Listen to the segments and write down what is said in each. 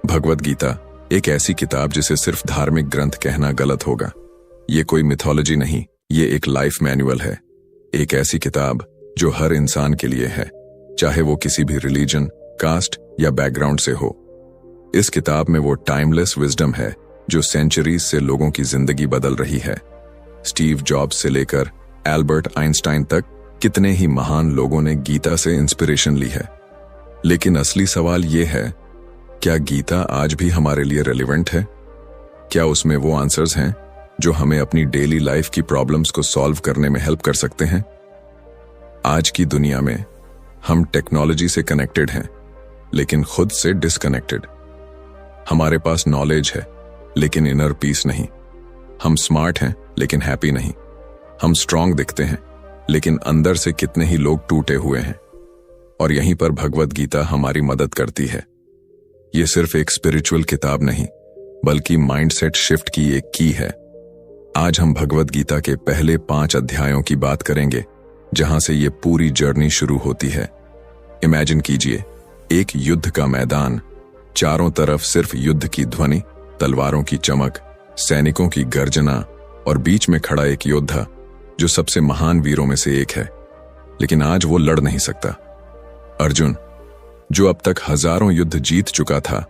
भगवद गीता एक ऐसी किताब जिसे सिर्फ धार्मिक ग्रंथ कहना गलत होगा। ये कोई मिथोलॉजी नहीं, ये एक लाइफ मैनुअल है। एक ऐसी किताब जो हर इंसान के लिए है, चाहे वो किसी भी रिलीजन, कास्ट या बैकग्राउंड से हो। इस किताब में वो टाइमलेस विजडम है जो सेंचुरीज से लोगों की जिंदगी बदल रही है। स्टीव जॉब्स से लेकर एल्बर्ट आइंस्टाइन तक कितने ही महान लोगों ने गीता से इंस्पिरेशन ली है। लेकिन असली सवाल ये है, क्या गीता आज भी हमारे लिए रेलेवेंट है? क्या उसमें वो आंसर्स हैं जो हमें अपनी डेली लाइफ की प्रॉब्लम्स को सॉल्व करने में हेल्प कर सकते हैं? आज की दुनिया में हम टेक्नोलॉजी से कनेक्टेड हैं, लेकिन खुद से डिस्कनेक्टेड। हमारे पास नॉलेज है, लेकिन इनर पीस नहीं। हम स्मार्ट हैं, लेकिन हैप्पी नहीं। हम स्ट्रांग दिखते हैं, लेकिन अंदर से कितने ही लोग टूटे हुए हैं। और यहीं पर भगवद गीता हमारी मदद करती है। ये सिर्फ एक स्पिरिचुअल किताब नहीं, बल्कि माइंडसेट शिफ्ट की एक की है। आज हम भगवद गीता के पहले 5 अध्यायों की बात करेंगे, जहां से ये पूरी जर्नी शुरू होती है। इमेजिन कीजिए, एक युद्ध का मैदान, चारों तरफ सिर्फ युद्ध की ध्वनि, तलवारों की चमक, सैनिकों की गर्जना और बीच में खड़ा एक योद्धा जो सबसे महान वीरों में से एक है, लेकिन आज वो लड़ नहीं सकता। अर्जुन, जो अब तक हजारों युद्ध जीत चुका था,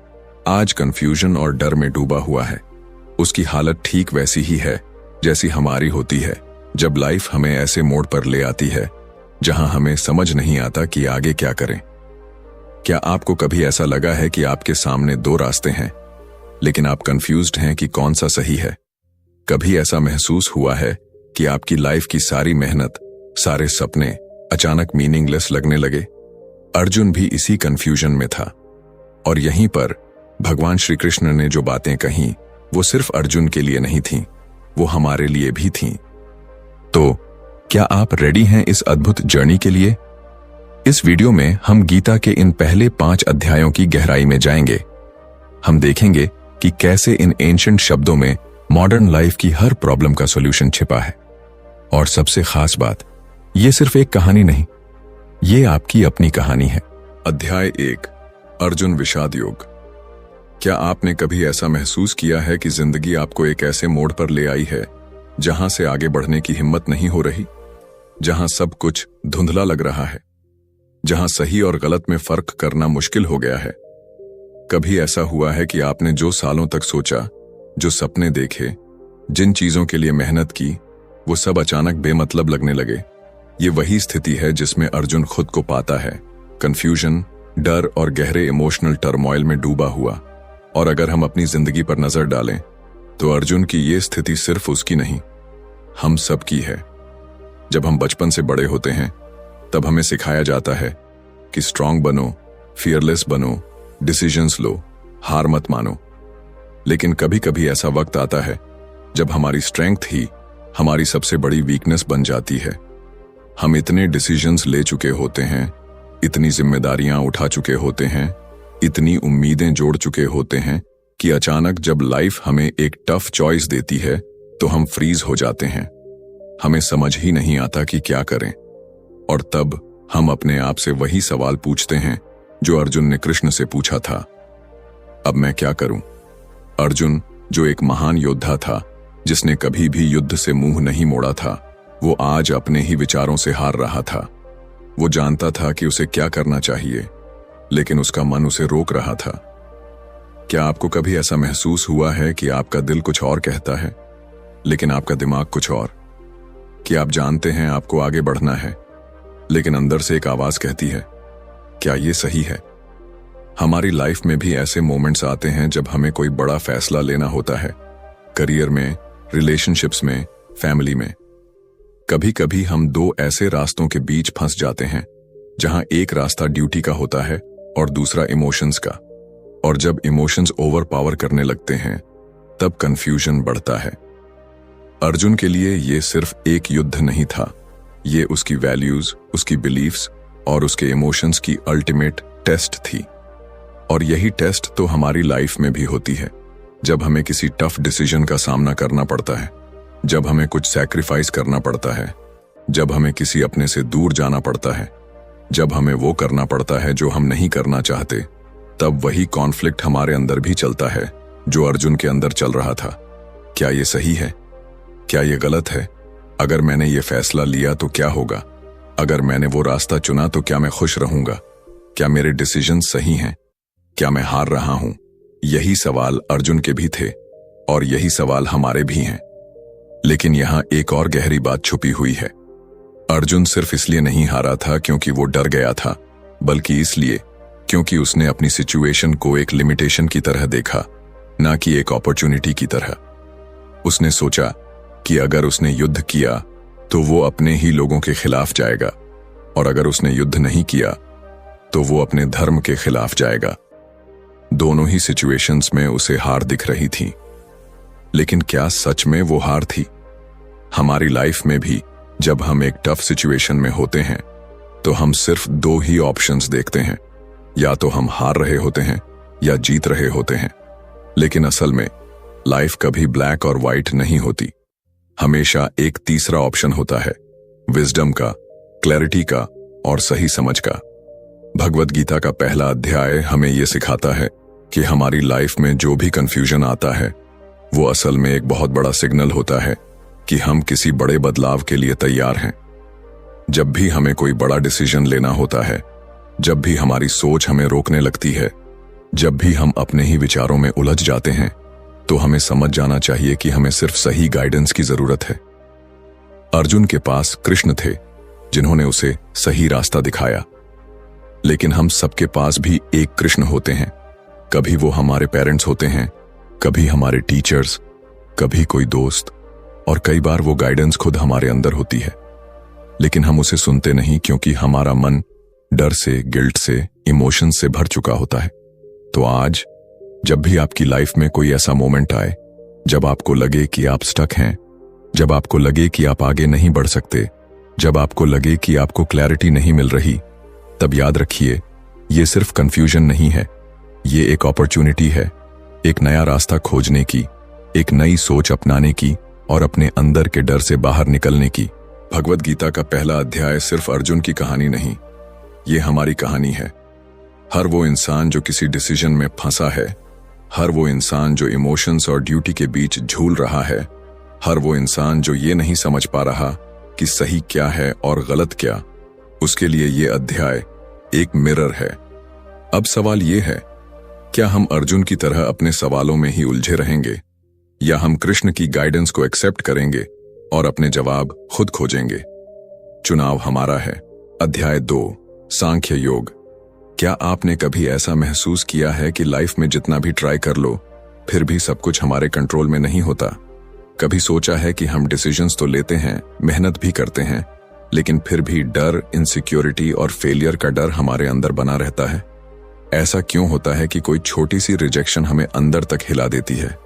आज कंफ्यूजन और डर में डूबा हुआ है। उसकी हालत ठीक वैसी ही है जैसी हमारी होती है जब लाइफ हमें ऐसे मोड़ पर ले आती है जहां हमें समझ नहीं आता कि आगे क्या करें। क्या आपको कभी ऐसा लगा है कि आपके सामने 2 रास्ते हैं, लेकिन आप कंफ्यूज्ड हैं कि कौन सा सही है? कभी ऐसा महसूस हुआ है कि आपकी लाइफ की सारी मेहनत, सारे सपने अचानक मीनिंगलेस लगने लगे? अर्जुन भी इसी कंफ्यूजन में था। और यहीं पर भगवान श्री कृष्ण ने जो बातें कहीं, वो सिर्फ अर्जुन के लिए नहीं थीं, वो हमारे लिए भी थीं। तो क्या आप रेडी हैं इस अद्भुत जर्नी के लिए? इस वीडियो में हम गीता के इन पहले 5 अध्यायों की गहराई में जाएंगे। हम देखेंगे कि कैसे इन एंशिएंट शब्दों में मॉडर्न लाइफ की हर प्रॉब्लम का सॉल्यूशन छिपा है। और सबसे खास बात, ये सिर्फ एक कहानी नहीं, ये आपकी अपनी कहानी है। अध्याय 1, अर्जुन विषाद योग। क्या आपने कभी ऐसा महसूस किया है कि जिंदगी आपको एक ऐसे मोड़ पर ले आई है जहां से आगे बढ़ने की हिम्मत नहीं हो रही, जहां सब कुछ धुंधला लग रहा है, जहां सही और गलत में फर्क करना मुश्किल हो गया है? कभी ऐसा हुआ है कि आपने जो सालों तक सोचा, जो सपने देखे, जिन चीजों के लिए मेहनत की, वो सब अचानक बेमतलब लगने लगे? ये वही स्थिति है जिसमें अर्जुन खुद को पाता है, कंफ्यूजन, डर और गहरे इमोशनल टर्मोइल में डूबा हुआ। और अगर हम अपनी जिंदगी पर नजर डालें तो अर्जुन की ये स्थिति सिर्फ उसकी नहीं, हम सब की है। जब हम बचपन से बड़े होते हैं तब हमें सिखाया जाता है कि स्ट्रांग बनो, फियरलेस बनो, डिसीजंस लो, हार मत मानो। लेकिन कभी कभी ऐसा वक्त आता है जब हमारी स्ट्रेंथ ही हमारी सबसे बड़ी वीकनेस बन जाती है। हम इतने डिसीजंस ले चुके होते हैं, इतनी जिम्मेदारियां उठा चुके होते हैं, इतनी उम्मीदें जोड़ चुके होते हैं कि अचानक जब लाइफ हमें एक टफ चॉइस देती है तो हम फ्रीज हो जाते हैं। हमें समझ ही नहीं आता कि क्या करें। और तब हम अपने आप से वही सवाल पूछते हैं जो अर्जुन ने कृष्ण से पूछा था, अब मैं क्या करूं? अर्जुन, जो एक महान योद्धा था, जिसने कभी भी युद्ध से मुंह नहीं मोड़ा था, वो आज अपने ही विचारों से हार रहा था। वो जानता था कि उसे क्या करना चाहिए, लेकिन उसका मन उसे रोक रहा था। क्या आपको कभी ऐसा महसूस हुआ है कि आपका दिल कुछ और कहता है, लेकिन आपका दिमाग कुछ और? कि आप जानते हैं आपको आगे बढ़ना है, लेकिन अंदर से एक आवाज कहती है, क्या ये सही है? हमारी लाइफ में भी ऐसे मोमेंट्स आते हैं जब हमें कोई बड़ा फैसला लेना होता है, करियर में, रिलेशनशिप्स में, फैमिली में। कभी कभी हम 2 ऐसे रास्तों के बीच फंस जाते हैं, जहां एक रास्ता ड्यूटी का होता है और दूसरा इमोशंस का। और जब इमोशंस ओवर पावर करने लगते हैं, तब कंफ्यूजन बढ़ता है। अर्जुन के लिए ये सिर्फ एक युद्ध नहीं था, ये उसकी वैल्यूज, उसकी बिलीफ्स और उसके इमोशंस की अल्टीमेट टेस्ट थी। और यही टेस्ट तो हमारी लाइफ में भी होती है, जब हमें किसी टफ डिसीजन का सामना करना पड़ता है, जब हमें कुछ सैक्रिफाइस करना पड़ता है, जब हमें किसी अपने से दूर जाना पड़ता है, जब हमें वो करना पड़ता है जो हम नहीं करना चाहते, तब वही कॉन्फ्लिक्ट हमारे अंदर भी चलता है जो अर्जुन के अंदर चल रहा था। क्या ये सही है? क्या ये गलत है? अगर मैंने ये फैसला लिया तो क्या होगा? अगर मैंने वो रास्ता चुना तो क्या मैं खुश रहूंगा? क्या मेरे डिसीजन सही हैं? क्या मैं हार रहा हूं? यही सवाल अर्जुन के भी थे और यही सवाल हमारे भी हैं। लेकिन यहां एक और गहरी बात छुपी हुई है। अर्जुन सिर्फ इसलिए नहीं हारा था क्योंकि वो डर गया था, बल्कि इसलिए क्योंकि उसने अपनी सिचुएशन को एक लिमिटेशन की तरह देखा, ना कि एक अपॉर्चुनिटी की तरह। उसने सोचा कि अगर उसने युद्ध किया तो वो अपने ही लोगों के खिलाफ जाएगा, और अगर उसने युद्ध नहीं किया तो वो अपने धर्म के खिलाफ जाएगा। दोनों ही सिचुएशंस में उसे हार दिख रही थी। लेकिन क्या सच में वो हार थी? हमारी लाइफ में भी जब हम एक टफ सिचुएशन में होते हैं तो हम सिर्फ दो ही ऑप्शंस देखते हैं, या तो हम हार रहे होते हैं या जीत रहे होते हैं। लेकिन असल में लाइफ कभी ब्लैक और व्हाइट नहीं होती। हमेशा एक तीसरा ऑप्शन होता है, विजडम का, क्लैरिटी का और सही समझ का। भगवद गीता का पहला अध्याय हमें यह सिखाता है कि हमारी लाइफ में जो भी कंफ्यूजन आता है वो असल में एक बहुत बड़ा सिग्नल होता है कि हम किसी बड़े बदलाव के लिए तैयार हैं। जब भी हमें कोई बड़ा डिसीजन लेना होता है, जब भी हमारी सोच हमें रोकने लगती है, जब भी हम अपने ही विचारों में उलझ जाते हैं, तो हमें समझ जाना चाहिए कि हमें सिर्फ सही गाइडेंस की जरूरत है। अर्जुन के पास कृष्ण थे जिन्होंने उसे सही रास्ता दिखाया। लेकिन हम सबके पास भी एक कृष्ण होते हैं। कभी वो हमारे पेरेंट्स होते हैं, कभी हमारे टीचर्स, कभी कोई दोस्त, और कई बार वो गाइडेंस खुद हमारे अंदर होती है। लेकिन हम उसे सुनते नहीं क्योंकि हमारा मन डर से, गिल्ट से, इमोशन से भर चुका होता है। तो आज जब भी आपकी लाइफ में कोई ऐसा मोमेंट आए जब आपको लगे कि आप स्टक हैं, जब आपको लगे कि आप आगे नहीं बढ़ सकते, जब आपको लगे कि आपको क्लैरिटी नहीं मिल रही, तब याद रखिए, ये सिर्फ कंफ्यूजन नहीं है, ये एक अपॉर्चुनिटी है, एक नया रास्ता खोजने की, एक नई सोच अपनाने की और अपने अंदर के डर से बाहर निकलने की। भगवद गीता का पहला अध्याय सिर्फ अर्जुन की कहानी नहीं, ये हमारी कहानी है। हर वो इंसान जो किसी डिसीजन में फंसा है, हर वो इंसान जो इमोशंस और ड्यूटी के बीच झूल रहा है, हर वो इंसान जो ये नहीं समझ पा रहा कि सही क्या है और गलत क्या, उसके लिए ये अध्याय एक मिरर है। अब सवाल ये है, क्या हम अर्जुन की तरह अपने सवालों में ही उलझे रहेंगे, या हम कृष्ण की गाइडेंस को एक्सेप्ट करेंगे और अपने जवाब खुद खोजेंगे? चुनाव हमारा है। अध्याय 2, सांख्य योग। क्या आपने कभी ऐसा महसूस किया है कि लाइफ में जितना भी ट्राई कर लो, फिर भी सब कुछ हमारे कंट्रोल में नहीं होता? कभी सोचा है कि हम डिसीजंस तो लेते हैं, मेहनत भी करते हैं, लेकिन फिर भी डर, इनसिक्योरिटी और फेलियर का डर हमारे अंदर बना रहता है? ऐसा क्यों होता है कि कोई छोटी सी रिजेक्शन हमें अंदर तक हिला देती है?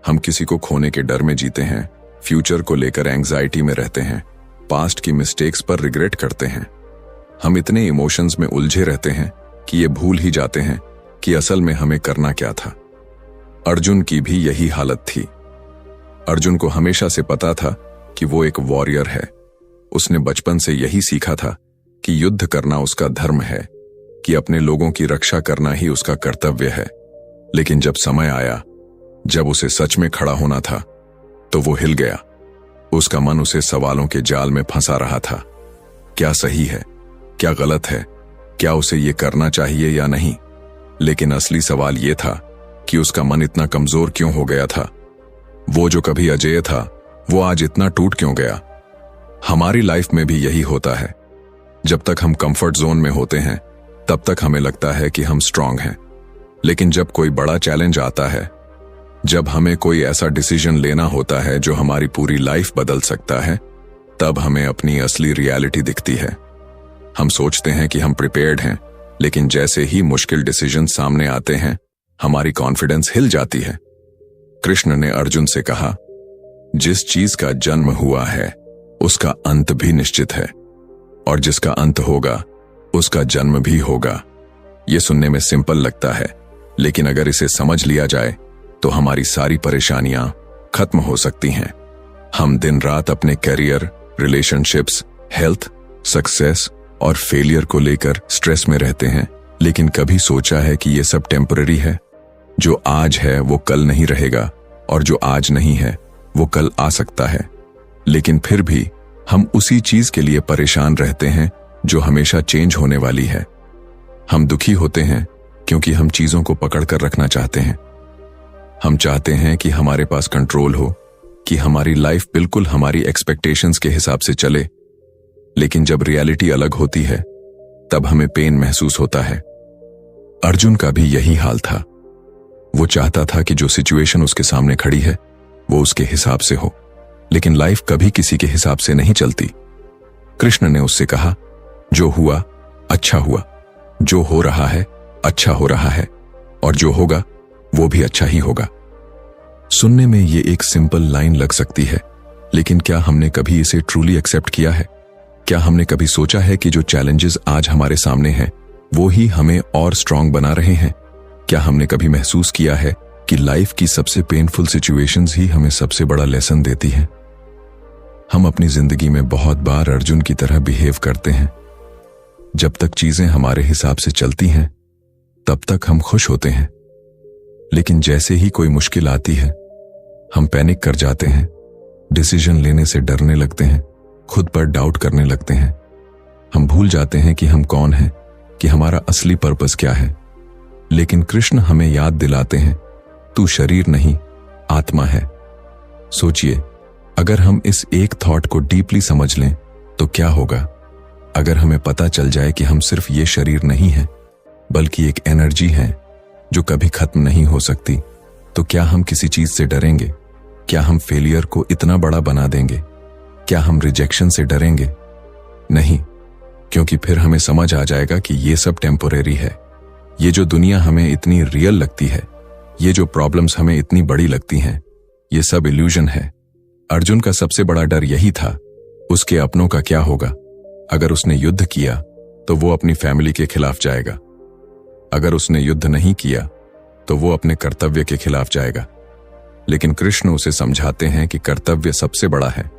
हम किसी को खोने के डर में जीते हैं, फ्यूचर को लेकर एंग्जाइटी में रहते हैं, पास्ट की मिस्टेक्स पर रिग्रेट करते हैं। हम इतने इमोशंस में उलझे रहते हैं कि ये भूल ही जाते हैं कि असल में हमें करना क्या था। अर्जुन की भी यही हालत थी। अर्जुन को हमेशा से पता था कि वो एक वॉरियर है। उसने बचपन से यही सीखा था कि युद्ध करना उसका धर्म है, कि अपने लोगों की रक्षा करना ही उसका कर्तव्य है। लेकिन जब समय आया, जब उसे सच में खड़ा होना था, तो वो हिल गया। उसका मन उसे सवालों के जाल में फंसा रहा था। क्या सही है, क्या गलत है, क्या उसे ये करना चाहिए या नहीं? लेकिन असली सवाल ये था कि उसका मन इतना कमजोर क्यों हो गया था? वो जो कभी अजेय था, वो आज इतना टूट क्यों गया? हमारी लाइफ में भी यही होता है। जब तक हम कंफर्ट जोन में होते हैं, तब तक हमें लगता है कि हम स्ट्रांग हैं। लेकिन जब कोई बड़ा चैलेंज आता है, जब हमें कोई ऐसा डिसीजन लेना होता है जो हमारी पूरी लाइफ बदल सकता है, तब हमें अपनी असली रियलिटी दिखती है। हम सोचते हैं कि हम प्रिपेयर्ड हैं, लेकिन जैसे ही मुश्किल डिसीजन सामने आते हैं, हमारी कॉन्फिडेंस हिल जाती है। कृष्ण ने अर्जुन से कहा, जिस चीज का जन्म हुआ है उसका अंत भी निश्चित है, और जिसका अंत होगा उसका जन्म भी होगा। यह सुनने में सिंपल लगता है, लेकिन अगर इसे समझ लिया जाए तो हमारी सारी परेशानियां खत्म हो सकती हैं। हम दिन रात अपने करियर, रिलेशनशिप्स, हेल्थ, सक्सेस और फेलियर को लेकर स्ट्रेस में रहते हैं, लेकिन कभी सोचा है कि ये सब टेम्पररी है? जो आज है वो कल नहीं रहेगा, और जो आज नहीं है वो कल आ सकता है। लेकिन फिर भी हम उसी चीज के लिए परेशान रहते हैं जो हमेशा चेंज होने वाली है। हम दुखी होते हैं क्योंकि हम चीजों को पकड़ कर रखना चाहते हैं। हम चाहते हैं कि हमारे पास कंट्रोल हो, कि हमारी लाइफ बिल्कुल हमारी एक्सपेक्टेशंस के हिसाब से चले। लेकिन जब रियलिटी अलग होती है तब हमें पेन महसूस होता है। अर्जुन का भी यही हाल था। वो चाहता था कि जो सिचुएशन उसके सामने खड़ी है वो उसके हिसाब से हो, लेकिन लाइफ कभी किसी के हिसाब से नहीं चलती। कृष्ण ने उससे कहा, जो हुआ अच्छा हुआ, जो हो रहा है अच्छा हो रहा है, और जो होगा वो भी अच्छा ही होगा। सुनने में ये एक सिंपल लाइन लग सकती है, लेकिन क्या हमने कभी इसे ट्रूली एक्सेप्ट किया है? क्या हमने कभी सोचा है कि जो चैलेंजेस आज हमारे सामने हैं वो ही हमें और स्ट्रांग बना रहे हैं? क्या हमने कभी महसूस किया है कि लाइफ की सबसे पेनफुल सिचुएशंस ही हमें सबसे बड़ा लेसन देती हैं? हम अपनी जिंदगी में बहुत बार अर्जुन की तरह बिहेव करते हैं। जब तक चीजें हमारे हिसाब से चलती हैं तब तक हम खुश होते हैं, लेकिन जैसे ही कोई मुश्किल आती है हम पैनिक कर जाते हैं, डिसीजन लेने से डरने लगते हैं, खुद पर डाउट करने लगते हैं। हम भूल जाते हैं कि हम कौन हैं, कि हमारा असली पर्पस क्या है। लेकिन कृष्ण हमें याद दिलाते हैं, तू शरीर नहीं आत्मा है। सोचिए, अगर हम इस एक थॉट को डीपली समझ लें तो क्या होगा अगर हमें पता चल जाए कि हम सिर्फ ये शरीर नहीं हैं बल्कि एक एनर्जी है जो कभी खत्म नहीं हो सकती। तो क्या हम किसी चीज से डरेंगे? क्या हम फेलियर को इतना बड़ा बना देंगे? क्या हम रिजेक्शन से डरेंगे? नहीं, क्योंकि फिर हमें समझ आ जाएगा कि ये सब टेम्पोरेरी है। ये जो दुनिया हमें इतनी रियल लगती है, ये जो प्रॉब्लम्स हमें इतनी बड़ी लगती हैं, ये सब इल्यूजन है। अर्जुन का सबसे बड़ा डर यही था, उसके अपनों का क्या होगा? अगर उसने युद्ध किया तो वो अपनी फैमिली के खिलाफ जाएगा। अगर उसने युद्ध नहीं किया तो वो अपने कर्तव्य के खिलाफ जाएगा। लेकिन कृष्ण उसे समझाते हैं कि कर्तव्य सबसे बड़ा है।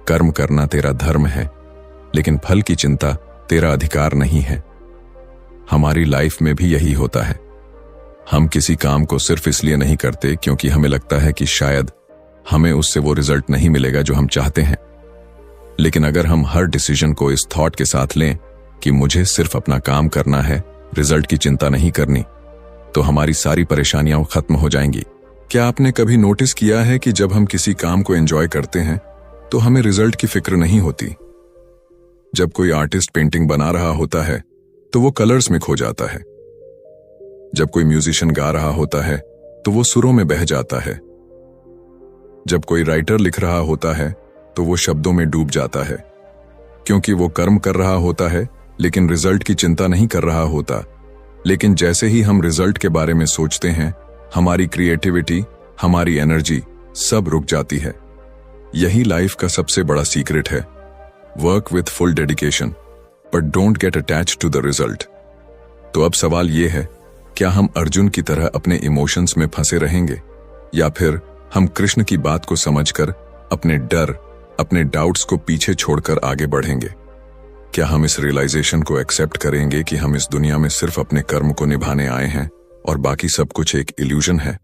कर्म करना तेरा धर्म है, लेकिन फल की चिंता तेरा अधिकार नहीं है। हमारी लाइफ में भी यही होता है। हम किसी काम को सिर्फ इसलिए नहीं करते क्योंकि हमें लगता है कि शायद हमें उससे वो रिजल्ट नहीं मिलेगा जो हम चाहते हैं। लेकिन अगर हम हर डिसीजन को इस थॉट के साथ लें कि मुझे सिर्फ अपना काम करना है, रिजल्ट की चिंता नहीं करनी, तो हमारी सारी परेशानियां खत्म हो जाएंगी। क्या आपने कभी नोटिस किया है कि जब हम किसी काम को एंजॉय करते हैं तो हमें रिजल्ट की फिक्र नहीं होती? जब कोई आर्टिस्ट पेंटिंग बना रहा होता है तो वो कलर्स में खो जाता है। जब कोई म्यूजिशियन गा रहा होता है तो वो सुरों में बह जाता है। जब कोई राइटर लिख रहा होता है तो वो शब्दों में डूब जाता है, क्योंकि वो कर्म कर रहा होता है लेकिन रिजल्ट की चिंता नहीं कर रहा होता। लेकिन जैसे ही हम रिजल्ट के बारे में सोचते हैं, हमारी क्रिएटिविटी, हमारी एनर्जी सब रुक जाती है। यही लाइफ का सबसे बड़ा सीक्रेट है। Work with full dedication but don't get attached to the result. तो अब सवाल यह है, क्या हम अर्जुन की तरह अपने इमोशंस में फंसे रहेंगे, या फिर हम कृष्ण की बात को समझकर अपने डर, अपने डाउट्स को पीछे छोड़कर आगे बढ़ेंगे? क्या हम इस रियलाइजेशन को एक्सेप्ट करेंगे कि हम इस दुनिया में सिर्फ अपने कर्म को निभाने आए हैं और बाकी सब कुछ एक इल्यूजन है?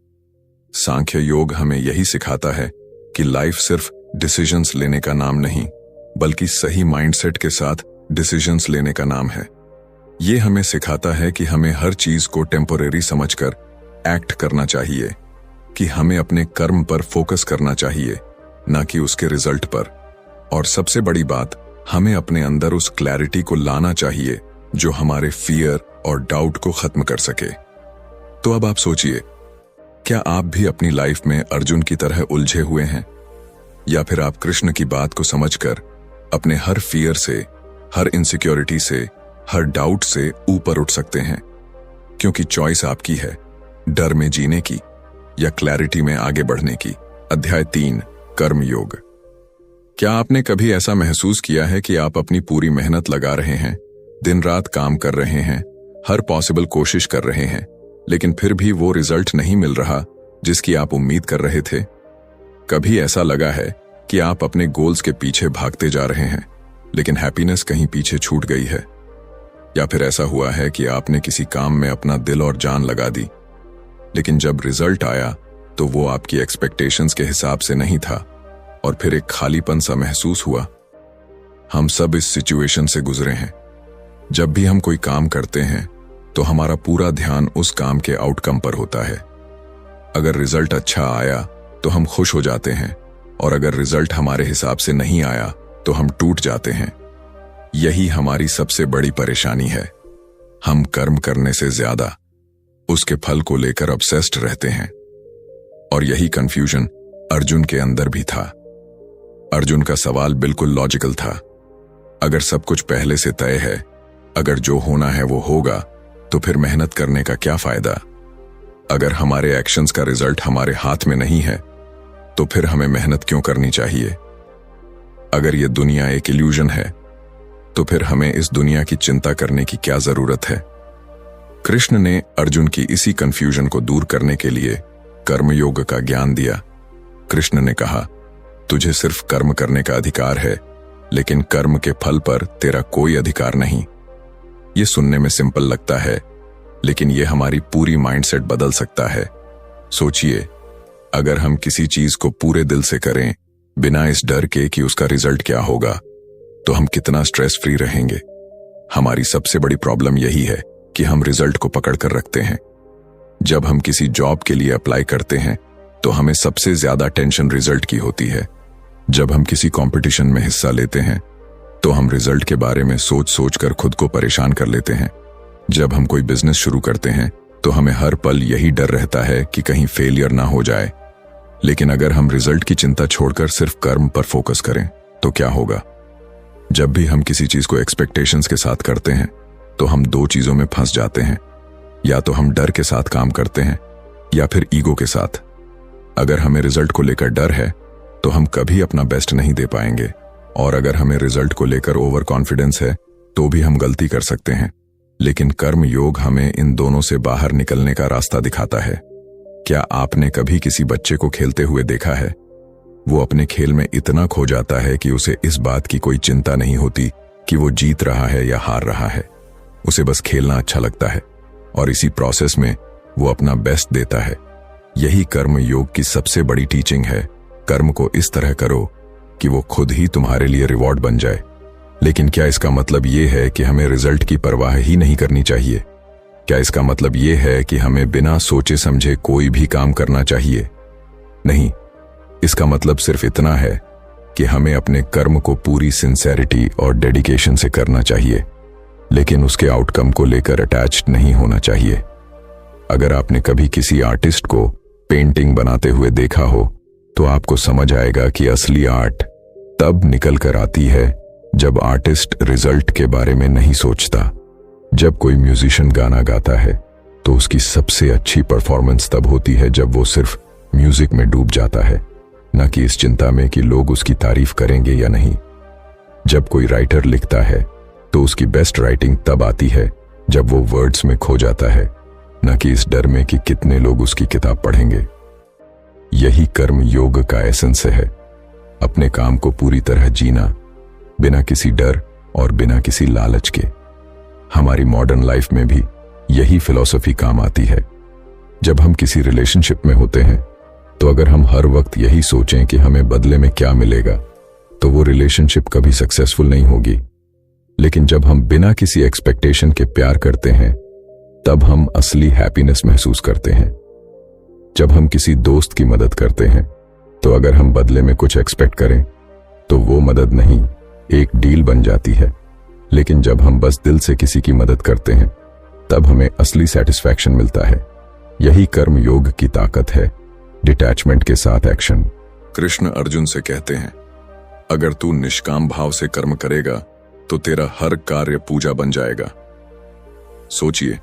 सांख्य योग हमें यही सिखाता है कि लाइफ सिर्फ डिसीजंस लेने का नाम नहीं, बल्कि सही माइंडसेट के साथ डिसीजंस लेने का नाम है। ये हमें सिखाता है कि हमें हर चीज को टेम्पोरेरी समझकर एक्ट करना चाहिए, कि हमें अपने कर्म पर फोकस करना चाहिए, ना कि उसके रिजल्ट पर। और सबसे बड़ी बात, हमें अपने अंदर उस क्लैरिटी को लाना चाहिए जो हमारे फियर और डाउट को खत्म कर सके। तो अब आप सोचिए, क्या आप भी अपनी लाइफ में अर्जुन की तरह उलझे हुए हैं, या फिर आप कृष्ण की बात को समझकर अपने हर फियर से, हर इनसिक्योरिटी से, हर डाउट से ऊपर उठ सकते हैं? क्योंकि चॉइस आपकी है, डर में जीने की या क्लैरिटी में आगे बढ़ने की। अध्याय 3, कर्म योग। क्या आपने कभी ऐसा महसूस किया है कि आप अपनी पूरी मेहनत लगा रहे हैं, दिन रात काम कर रहे हैं, हर पॉसिबल कोशिश कर रहे हैं, लेकिन फिर भी वो रिजल्ट नहीं मिल रहा जिसकी आप उम्मीद कर रहे थे? कभी ऐसा लगा है कि आप अपने गोल्स के पीछे भागते जा रहे हैं, लेकिन हैप्पीनेस कहीं पीछे छूट गई है? या फिर ऐसा हुआ है कि आपने किसी काम में अपना दिल और जान लगा दी, लेकिन जब रिजल्ट आया तो वो आपकी एक्सपेक्टेशंस के हिसाब से नहीं था और फिर एक खालीपन सा महसूस हुआ। हम सब इस सिचुएशन से गुजरे हैं। जब भी हम कोई काम करते हैं तो हमारा पूरा ध्यान उस काम के आउटकम पर होता है। अगर रिजल्ट अच्छा आया तो हम खुश हो जाते हैं और अगर रिजल्ट हमारे हिसाब से नहीं आया तो हम टूट जाते हैं। यही हमारी सबसे बड़ी परेशानी है। हम कर्म करने से ज्यादा उसके फल को लेकर ऑब्सेस्ड रहते हैं। और यही कंफ्यूजन अर्जुन के अंदर भी था। अर्जुन का सवाल बिल्कुल लॉजिकल था। अगर सब कुछ पहले से तय है, अगर जो होना है वो होगा, तो फिर मेहनत करने का क्या फायदा? अगर हमारे एक्शंस का रिजल्ट हमारे हाथ में नहीं है, तो फिर हमें मेहनत क्यों करनी चाहिए? अगर ये दुनिया एक इल्यूजन है, तो फिर हमें इस दुनिया की चिंता करने की क्या जरूरत है? कृष्ण ने अर्जुन की इसी कंफ्यूजन को दूर करने के लिए कर्मयोग का ज्ञान दिया। कृष्ण ने कहा, तुझे सिर्फ कर्म करने का अधिकार है, लेकिन कर्म के फल पर तेरा कोई अधिकार नहीं। ये सुनने में सिंपल लगता है, लेकिन ये हमारी पूरी माइंडसेट बदल सकता है। सोचिए, अगर हम किसी चीज को पूरे दिल से करें, बिना इस डर के कि उसका रिजल्ट क्या होगा, तो हम कितना स्ट्रेस फ्री रहेंगे। हमारी सबसे बड़ी प्रॉब्लम यही है कि हम रिजल्ट को पकड़ कर रखते हैं। जब हम किसी जॉब के लिए अप्लाई करते हैं तो हमें सबसे ज्यादा टेंशन रिजल्ट की होती है। जब हम किसी कंपटीशन में हिस्सा लेते हैं तो हम रिजल्ट के बारे में सोच सोच कर खुद को परेशान कर लेते हैं। जब हम कोई बिजनेस शुरू करते हैं तो हमें हर पल यही डर रहता है कि कहीं फेलियर ना हो जाए। लेकिन अगर हम रिजल्ट की चिंता छोड़कर सिर्फ कर्म पर फोकस करें तो क्या होगा? जब भी हम किसी चीज को एक्सपेक्टेशंस के साथ करते हैं तो हम दो चीजों में फंस जाते हैं। या तो हम डर के साथ काम करते हैं या फिर ईगो के साथ। अगर हमें रिजल्ट को लेकर डर है तो हम कभी अपना बेस्ट नहीं दे पाएंगे, और अगर हमें रिजल्ट को लेकर ओवर कॉन्फिडेंस है तो भी हम गलती कर सकते हैं। लेकिन कर्म योग हमें इन दोनों से बाहर निकलने का रास्ता दिखाता है। क्या आपने कभी किसी बच्चे को खेलते हुए देखा है? वो अपने खेल में इतना खो जाता है कि उसे इस बात की कोई चिंता नहीं होती कि वो जीत रहा है या हार रहा है। उसे बस खेलना अच्छा लगता है और इसी प्रोसेस में वो अपना बेस्ट देता है। यही कर्म योग की सबसे बड़ी टीचिंग है। कर्म को इस तरह करो कि वो खुद ही तुम्हारे लिए रिवॉर्ड बन जाए। लेकिन क्या इसका मतलब ये है कि हमें रिजल्ट की परवाह ही नहीं करनी चाहिए? क्या इसका मतलब ये है कि हमें बिना सोचे समझे कोई भी काम करना चाहिए? नहीं, इसका मतलब सिर्फ इतना है कि हमें अपने कर्म को पूरी सिंसेरिटी और डेडिकेशन से करना चाहिए, लेकिन उसके आउटकम को लेकर अटैच्ड नहीं होना चाहिए। अगर आपने कभी किसी आर्टिस्ट को पेंटिंग बनाते हुए देखा हो तो आपको समझ आएगा कि असली आर्ट तब निकल कर आती है जब आर्टिस्ट रिजल्ट के बारे में नहीं सोचता। जब कोई म्यूजिशियन गाना गाता है तो उसकी सबसे अच्छी परफॉर्मेंस तब होती है जब वो सिर्फ म्यूजिक में डूब जाता है, न कि इस चिंता में कि लोग उसकी तारीफ करेंगे या नहीं। जब कोई राइटर लिखता है तो उसकी बेस्ट राइटिंग तब आती है जब वो वर्ड्स में खो जाता है, न कि इस डर में कि कितने लोग उसकी किताब पढ़ेंगे। यही कर्म योग का एसेंस है। अपने काम को पूरी तरह जीना, बिना किसी डर और बिना किसी लालच के। हमारी मॉडर्न लाइफ में भी यही फिलॉसफी काम आती है। जब हम किसी रिलेशनशिप में होते हैं तो अगर हम हर वक्त यही सोचें कि हमें बदले में क्या मिलेगा, तो वो रिलेशनशिप कभी सक्सेसफुल नहीं होगी। लेकिन जब हम बिना किसी एक्सपेक्टेशन के प्यार करते हैं, तब हम असली हैप्पीनेस महसूस करते हैं। जब हम किसी दोस्त की मदद करते हैं, तो अगर हम बदले में कुछ एक्सपेक्ट करें, तो वो मदद नहीं, एक डील बन जाती है। लेकिन जब हम बस दिल से किसी की मदद करते हैं, तब हमें असली सेटिस्फैक्शन मिलता है। यही कर्म योग की ताकत है, डिटैचमेंट के साथ एक्शन। कृष्ण अर्जुन से कहते हैं, अगर तू निष्काम भाव से कर्म करेगा तो तेरा हर कार्य पूजा बन जाएगा। सोचिए,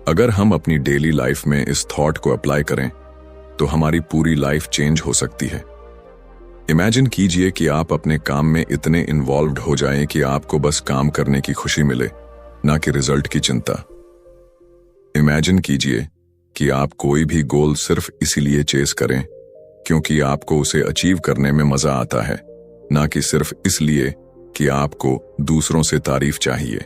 अगर हम अपनी डेली लाइफ में इस थॉट को अप्लाई करें तो हमारी पूरी लाइफ चेंज हो सकती है। इमेजिन कीजिए कि आप अपने काम में इतने इन्वॉल्व्ड हो जाएं कि आपको बस काम करने की खुशी मिले, ना कि रिजल्ट की चिंता। इमेजिन कीजिए कि आप कोई भी गोल सिर्फ इसीलिए चेस करें क्योंकि आपको उसे अचीव करने में मजा आता है, ना कि सिर्फ इसलिए कि आपको दूसरों से तारीफ चाहिए।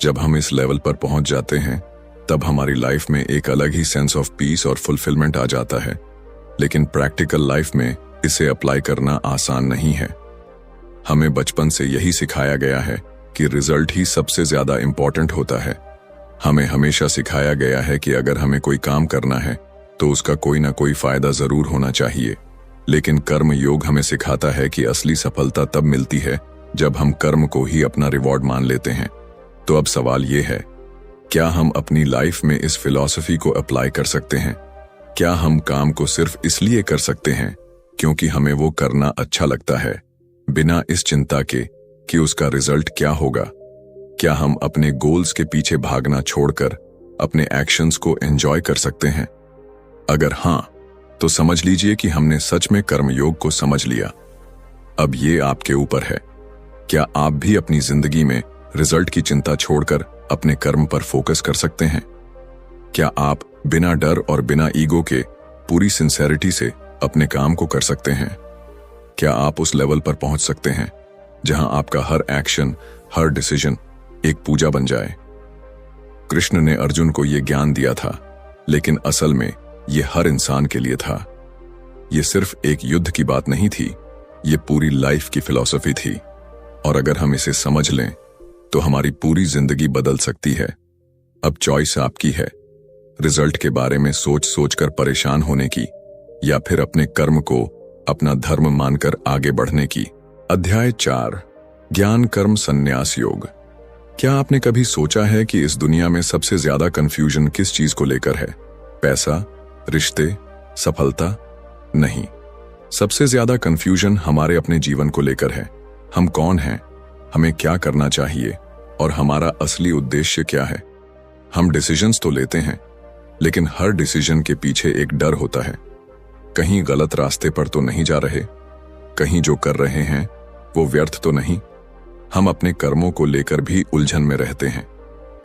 जब हम इस लेवल पर पहुंच जाते हैं तब हमारी लाइफ में एक अलग ही सेंस ऑफ पीस और फुलफिलमेंट आ जाता है। लेकिन प्रैक्टिकल लाइफ में इसे अप्लाई करना आसान नहीं है। हमें बचपन से यही सिखाया गया है कि रिजल्ट ही सबसे ज्यादा इंपॉर्टेंट होता है। हमें हमेशा सिखाया गया है कि अगर हमें कोई काम करना है तो उसका कोई ना कोई फायदा जरूर होना चाहिए। लेकिन कर्म योग हमें सिखाता है कि असली सफलता तब मिलती है जब हम कर्म को ही अपना रिवॉर्ड मान लेते हैं। तो अब सवाल ये है, क्या हम अपनी लाइफ में इस फिलॉसफी को अप्लाई कर सकते हैं? क्या हम काम को सिर्फ इसलिए कर सकते हैं क्योंकि हमें वो करना अच्छा लगता है, बिना इस चिंता के कि उसका रिजल्ट क्या होगा? क्या हम अपने गोल्स के पीछे भागना छोड़कर अपने एक्शंस को एंजॉय कर सकते हैं? अगर हां, तो समझ लीजिए कि हमने सच में कर्मयोग को समझ लिया। अब ये आपके ऊपर है। क्या आप भी अपनी जिंदगी में रिजल्ट की चिंता छोड़कर अपने कर्म पर फोकस कर सकते हैं? क्या आप बिना डर और बिना ईगो के पूरी सिंसेरिटी से अपने काम को कर सकते हैं? क्या आप उस लेवल पर पहुंच सकते हैं जहां आपका हर एक्शन, हर डिसीजन एक पूजा बन जाए? कृष्ण ने अर्जुन को यह ज्ञान दिया था, लेकिन असल में यह हर इंसान के लिए था। यह सिर्फ एक युद्ध की बात नहीं थी, यह पूरी लाइफ की फिलॉसफी थी। और अगर हम इसे समझ लें तो हमारी पूरी जिंदगी बदल सकती है। अब चॉइस आपकी है, रिजल्ट के बारे में सोच सोचकर परेशान होने की या फिर अपने कर्म को अपना धर्म मानकर आगे बढ़ने की। अध्याय 4, ज्ञान कर्म संन्यास योग। क्या आपने कभी सोचा है कि इस दुनिया में सबसे ज्यादा कंफ्यूजन किस चीज को लेकर है? पैसा, रिश्ते, सफलता? नहीं, सबसे ज्यादा कंफ्यूजन हमारे अपने जीवन को लेकर है। हम कौन हैं, हमें क्या करना चाहिए और हमारा असली उद्देश्य क्या है? हम डिसीजंस तो लेते हैं, लेकिन हर डिसीजन के पीछे एक डर होता है। कहीं गलत रास्ते पर तो नहीं जा रहे, कहीं जो कर रहे हैं वो व्यर्थ तो नहीं। हम अपने कर्मों को लेकर भी उलझन में रहते हैं।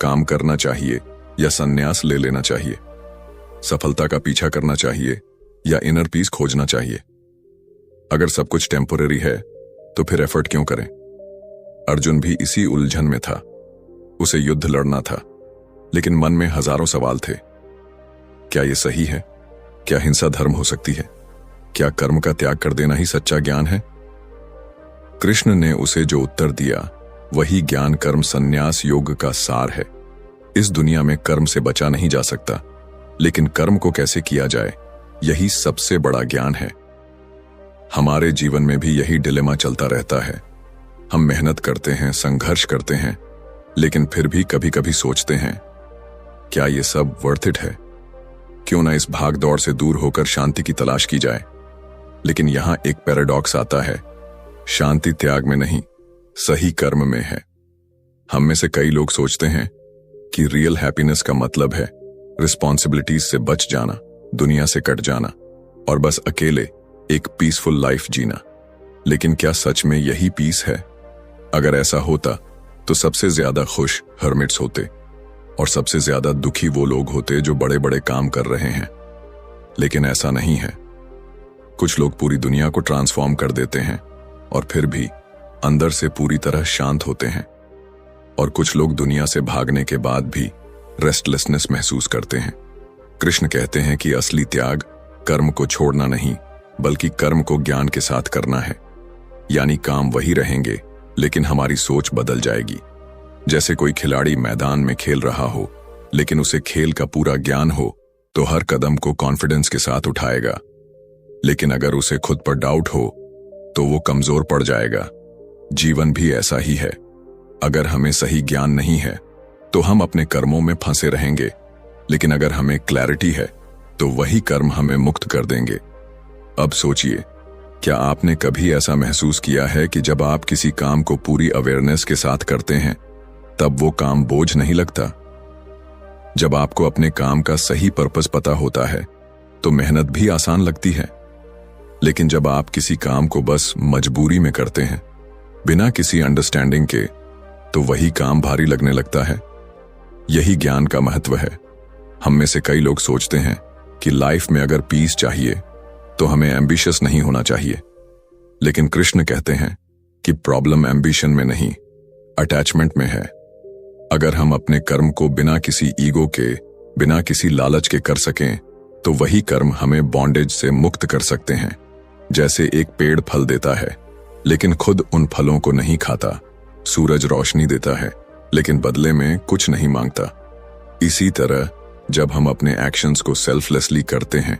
काम करना चाहिए या संन्यास ले लेना चाहिए? सफलता का पीछा करना चाहिए या इनर पीस खोजना चाहिए? अगर सब कुछ टेम्पोररी है तो फिर एफर्ट क्यों करें? अर्जुन भी इसी उलझन में था। उसे युद्ध लड़ना था, लेकिन मन में हजारों सवाल थे। क्या यह सही है? क्या हिंसा धर्म हो सकती है? क्या कर्म का त्याग कर देना ही सच्चा ज्ञान है? कृष्ण ने उसे जो उत्तर दिया वही ज्ञान कर्म संन्यास योग का सार है। इस दुनिया में कर्म से बचा नहीं जा सकता, लेकिन कर्म को कैसे किया जाए यही सबसे बड़ा ज्ञान है। हमारे जीवन में भी यही डिलेमा चलता रहता है। हम मेहनत करते हैं, संघर्ष करते हैं, लेकिन फिर भी कभी कभी सोचते हैं, क्या ये सब वर्थ इट है? क्यों ना इस भाग दौड़ से दूर होकर शांति की तलाश की जाए? लेकिन यहां एक पैराडॉक्स आता है, शांति त्याग में नहीं, सही कर्म में है। हम में से कई लोग सोचते हैं कि रियल हैप्पीनेस का मतलब है रिस्पॉन्सिबिलिटीज से बच जाना, दुनिया से कट जाना और बस अकेले एक पीसफुल लाइफ जीना। लेकिन क्या सच में यही पीस है? अगर ऐसा होता तो सबसे ज्यादा खुश हर्मिट्स होते और सबसे ज्यादा दुखी वो लोग होते जो बड़े बड़े काम कर रहे हैं। लेकिन ऐसा नहीं है। कुछ लोग पूरी दुनिया को ट्रांसफॉर्म कर देते हैं और फिर भी अंदर से पूरी तरह शांत होते हैं। और कुछ लोग दुनिया से भागने के बाद भी रेस्टलेसनेस महसूस करते हैं। कृष्ण कहते हैं कि असली त्याग कर्म को छोड़ना नहीं, बल्कि कर्म को ज्ञान के साथ करना है। यानी काम वही रहेंगे, लेकिन हमारी सोच बदल जाएगी। जैसे कोई खिलाड़ी मैदान में खेल रहा हो, लेकिन उसे खेल का पूरा ज्ञान हो तो हर कदम को कॉन्फिडेंस के साथ उठाएगा। लेकिन अगर उसे खुद पर डाउट हो तो वो कमजोर पड़ जाएगा। जीवन भी ऐसा ही है। अगर हमें सही ज्ञान नहीं है तो हम अपने कर्मों में फंसे रहेंगे, लेकिन अगर हमें क्लैरिटी है तो वही कर्म हमें मुक्त कर देंगे। अब सोचिए, क्या आपने कभी ऐसा महसूस किया है कि जब आप किसी काम को पूरी अवेयरनेस के साथ करते हैं तब वो काम बोझ नहीं लगता? जब आपको अपने काम का सही पर्पस पता होता है तो मेहनत भी आसान लगती है। लेकिन जब आप किसी काम को बस मजबूरी में करते हैं, बिना किसी अंडरस्टैंडिंग के, तो वही काम भारी लगने लगता है। यही ज्ञान का महत्व है। हम में से कई लोग सोचते हैं कि लाइफ में अगर पीस चाहिए तो हमें एम्बिशियस नहीं होना चाहिए। लेकिन कृष्ण कहते हैं कि प्रॉब्लम एम्बिशन में नहीं, अटैचमेंट में है। अगर हम अपने कर्म को बिना किसी ईगो के, बिना किसी लालच के कर सकें, तो वही कर्म हमें बॉन्डेज से मुक्त कर सकते हैं। जैसे एक पेड़ फल देता है लेकिन खुद उन फलों को नहीं खाता, सूरज रोशनी देता है लेकिन बदले में कुछ नहीं मांगता। इसी तरह जब हम अपने एक्शंस को सेल्फलेसली करते हैं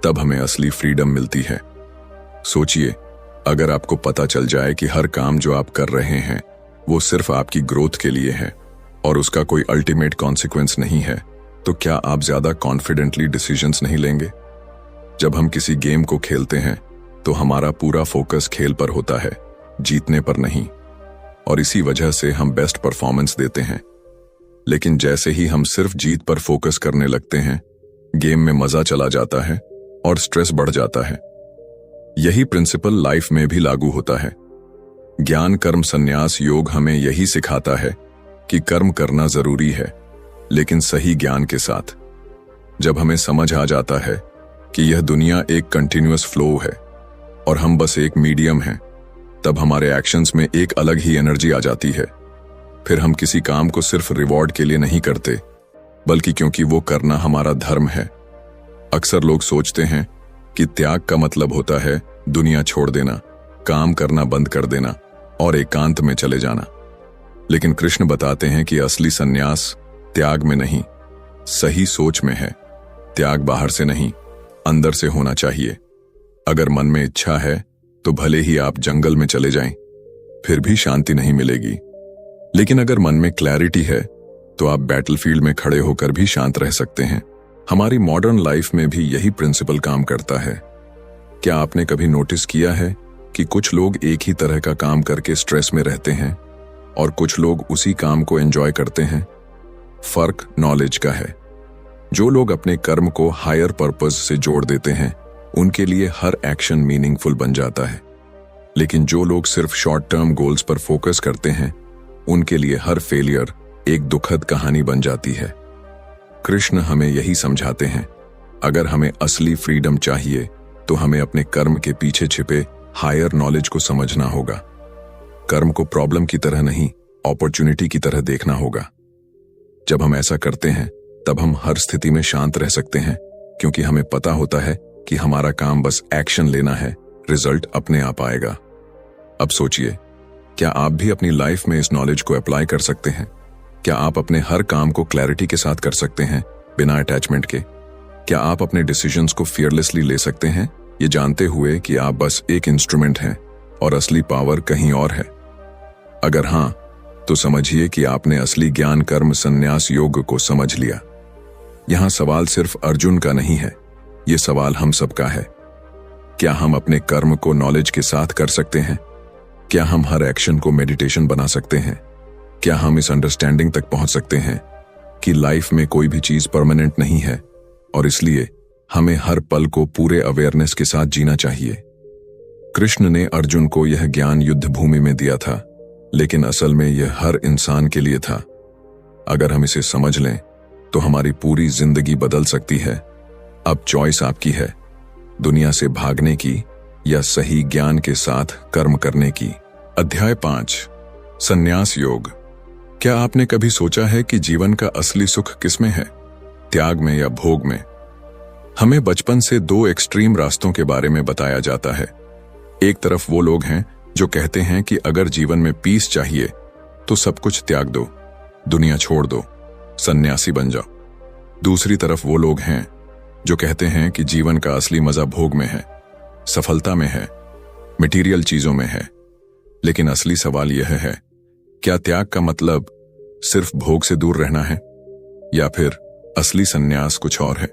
तब हमें असली फ्रीडम मिलती है। सोचिए, अगर आपको पता चल जाए कि हर काम जो आप कर रहे हैं वो सिर्फ आपकी ग्रोथ के लिए है और उसका कोई अल्टीमेट कॉन्सिक्वेंस नहीं है, तो क्या आप ज्यादा कॉन्फिडेंटली डिसीजंस नहीं लेंगे? जब हम किसी गेम को खेलते हैं तो हमारा पूरा फोकस खेल पर होता है, जीतने पर नहीं, और इसी वजह से हम बेस्ट परफॉर्मेंस देते हैं। लेकिन जैसे ही हम सिर्फ जीत पर फोकस करने लगते हैं, गेम में मजा चला जाता है और स्ट्रेस बढ़ जाता है। यही प्रिंसिपल लाइफ में भी लागू होता है। ज्ञान कर्म संन्यास योग हमें यही सिखाता है कि कर्म करना जरूरी है, लेकिन सही ज्ञान के साथ। जब हमें समझ आ जाता है कि यह दुनिया एक कंटिन्यूअस फ्लो है और हम बस एक मीडियम हैं, तब हमारे एक्शंस में एक अलग ही एनर्जी आ जाती है। फिर हम किसी काम को सिर्फ रिवॉर्ड के लिए नहीं करते, बल्कि क्योंकि वो करना हमारा धर्म है। अक्सर लोग सोचते हैं कि त्याग का मतलब होता है दुनिया छोड़ देना, काम करना बंद कर देना और एकांत में चले जाना। लेकिन कृष्ण बताते हैं कि असली संन्यास त्याग में नहीं, सही सोच में है। त्याग बाहर से नहीं, अंदर से होना चाहिए। अगर मन में इच्छा है तो भले ही आप जंगल में चले जाएं, फिर भी शांति नहीं मिलेगी। लेकिन अगर मन में क्लैरिटी है तो आप बैटलफील्ड में खड़े होकर भी शांत रह सकते हैं। हमारी मॉडर्न लाइफ में भी यही प्रिंसिपल काम करता है। क्या आपने कभी नोटिस किया है कि कुछ लोग एक ही तरह का काम करके स्ट्रेस में रहते हैं और कुछ लोग उसी काम को एंजॉय करते हैं? फर्क नॉलेज का है। जो लोग अपने कर्म को हायर पर्पस से जोड़ देते हैं, उनके लिए हर एक्शन मीनिंगफुल बन जाता है। लेकिन जो लोग सिर्फ शॉर्ट टर्म गोल्स पर फोकस करते हैं, उनके लिए हर फेलियर एक दुखद कहानी बन जाती है। कृष्ण हमें यही समझाते हैं, अगर हमें असली फ्रीडम चाहिए तो हमें अपने कर्म के पीछे छिपे हायर नॉलेज को समझना होगा। कर्म को प्रॉब्लम की तरह नहीं, अपॉर्चुनिटी की तरह देखना होगा। जब हम ऐसा करते हैं तब हम हर स्थिति में शांत रह सकते हैं, क्योंकि हमें पता होता है कि हमारा काम बस एक्शन लेना है, रिजल्ट अपने आप आएगा। अब सोचिए, क्या आप भी अपनी लाइफ में इस नॉलेज को अप्लाई कर सकते हैं? क्या आप अपने हर काम को क्लैरिटी के साथ कर सकते हैं, बिना अटैचमेंट के? क्या आप अपने डिसीजंस को फियरलेसली ले सकते हैं, ये जानते हुए कि आप बस एक इंस्ट्रूमेंट हैं और असली पावर कहीं और है? अगर हां, तो समझिए कि आपने असली ज्ञान कर्म संन्यास योग को समझ लिया। यहां सवाल सिर्फ अर्जुन का नहीं है, ये सवाल हम सबका है। क्या हम अपने कर्म को नॉलेज के साथ कर सकते हैं? क्या हम हर एक्शन को मेडिटेशन बना सकते हैं? क्या हम इस अंडरस्टैंडिंग तक पहुंच सकते हैं कि लाइफ में कोई भी चीज परमानेंट नहीं है और इसलिए हमें हर पल को पूरे अवेयरनेस के साथ जीना चाहिए? कृष्ण ने अर्जुन को यह ज्ञान युद्ध भूमि में दिया था, लेकिन असल में यह हर इंसान के लिए था। अगर हम इसे समझ लें तो हमारी पूरी जिंदगी बदल सकती है। अब चॉइस आपकी है, दुनिया से भागने की या सही ज्ञान के साथ कर्म करने की। अध्याय 5, संन्यास योग। क्या आपने कभी सोचा है कि जीवन का असली सुख किसमें है, त्याग में या भोग में? हमें बचपन से दो एक्सट्रीम रास्तों के बारे में बताया जाता है। एक तरफ वो लोग हैं जो कहते हैं कि अगर जीवन में पीस चाहिए तो सब कुछ त्याग दो, दुनिया छोड़ दो, सन्यासी बन जाओ। दूसरी तरफ वो लोग हैं जो कहते हैं कि जीवन का असली मजा भोग में है, सफलता में है, मटेरियल चीजों में है। लेकिन असली सवाल यह है, क्या त्याग का मतलब सिर्फ भोग से दूर रहना है, या फिर असली सन्यास कुछ और है?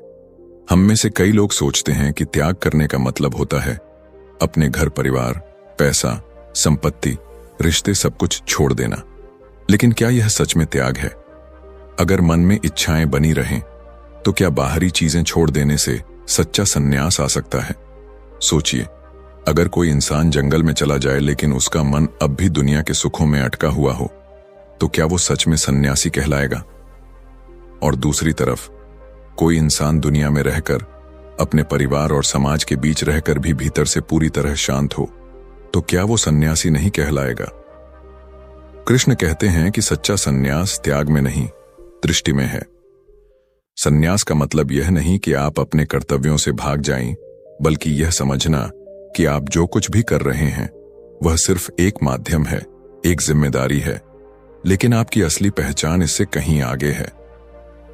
हम में से कई लोग सोचते हैं कि त्याग करने का मतलब होता है अपने घर परिवार, पैसा, संपत्ति, रिश्ते सब कुछ छोड़ देना। लेकिन क्या यह सच में त्याग है? अगर मन में इच्छाएं बनी रहें तो क्या बाहरी चीजें छोड़ देने से सच्चा सन्यास आ सकता है? सोचिए, अगर कोई इंसान जंगल में चला जाए लेकिन उसका मन अब भी दुनिया के सुखों में अटका हुआ हो, तो क्या वो सच में सन्यासी कहलाएगा? और दूसरी तरफ कोई इंसान दुनिया में रहकर, अपने परिवार और समाज के बीच रहकर भी भीतर से पूरी तरह शांत हो, तो क्या वो सन्यासी नहीं कहलाएगा? कृष्ण कहते हैं कि सच्चा सन्यास त्याग में नहीं, दृष्टि में है। सन्यास का मतलब यह नहीं कि आप अपने कर्तव्यों से भाग जाएं, बल्कि यह समझना कि आप जो कुछ भी कर रहे हैं वह सिर्फ एक माध्यम है, एक जिम्मेदारी है, लेकिन आपकी असली पहचान इससे कहीं आगे है।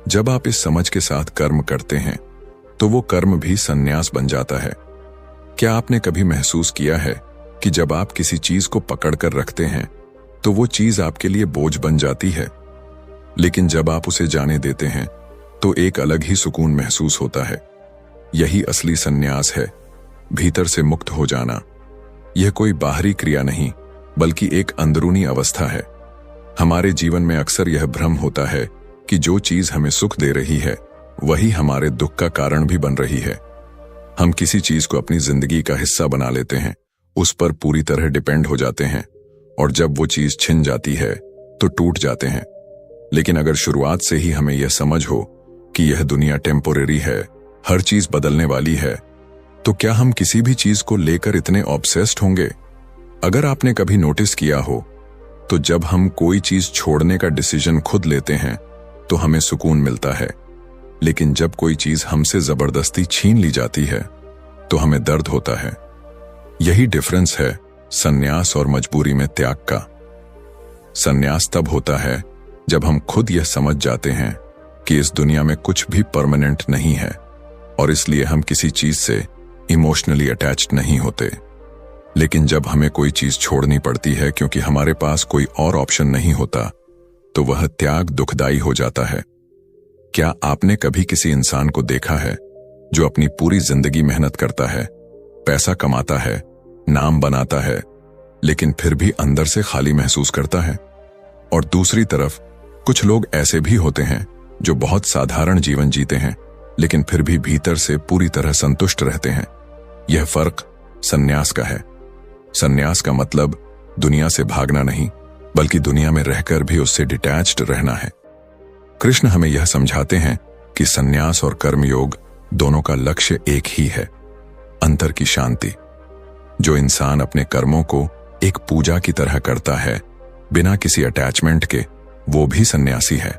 जब आप इस समझ के साथ कर्म करते हैं तो वो कर्म भी सन्यास बन जाता है। क्या आपने कभी महसूस किया है कि जब आप किसी चीज को पकड़ कर रखते हैं तो वो चीज आपके लिए बोझ बन जाती है, लेकिन जब आप उसे जाने देते हैं तो एक अलग ही सुकून महसूस होता है। यही असली सन्यास है, भीतर से मुक्त हो जाना। यह कोई बाहरी क्रिया नहीं, बल्कि एक अंदरूनी अवस्था है। हमारे जीवन में अक्सर यह भ्रम होता है कि जो चीज हमें सुख दे रही है वही हमारे दुख का कारण भी बन रही है। हम किसी चीज को अपनी जिंदगी का हिस्सा बना लेते हैं, उस पर पूरी तरह डिपेंड हो जाते हैं, और जब वो चीज छिन जाती है तो टूट जाते हैं। लेकिन अगर शुरुआत से ही हमें यह समझ हो कि यह दुनिया टेम्पोरेरी है, हर चीज बदलने वाली है, तो क्या हम किसी भी चीज को लेकर इतने ऑब्सेस्ड होंगे? अगर आपने कभी नोटिस किया हो तो जब हम कोई चीज छोड़ने का डिसीजन खुद लेते हैं तो हमें सुकून मिलता है, लेकिन जब कोई चीज हमसे जबरदस्ती छीन ली जाती है तो हमें दर्द होता है। यही डिफरेंस है सन्यास और मजबूरी में त्याग का। सन्यास तब होता है जब हम खुद यह समझ जाते हैं कि इस दुनिया में कुछ भी परमानेंट नहीं है, और इसलिए हम किसी चीज से इमोशनली अटैच्ड नहीं होते। लेकिन जब हमें कोई चीज छोड़नी पड़ती है क्योंकि हमारे पास कोई और ऑप्शन नहीं होता, तो वह त्याग दुखदाई हो जाता है। क्या आपने कभी किसी इंसान को देखा है जो अपनी पूरी जिंदगी मेहनत करता है, पैसा कमाता है, नाम बनाता है, लेकिन फिर भी अंदर से खाली महसूस करता है? और दूसरी तरफ कुछ लोग ऐसे भी होते हैं जो बहुत साधारण जीवन जीते हैं, लेकिन फिर भी भीतर से पूरी तरह संतुष्ट रहते हैं। यह फर्क सन्यास का है। सन्यास का मतलब दुनिया से भागना नहीं, बल्कि दुनिया में रहकर भी उससे डिटैच्ड रहना है। कृष्ण हमें यह समझाते हैं कि सन्यास और कर्मयोग दोनों का लक्ष्य एक ही है, अंतर की शांति। जो इंसान अपने कर्मों को एक पूजा की तरह करता है बिना किसी अटैचमेंट के, वो भी सन्यासी है।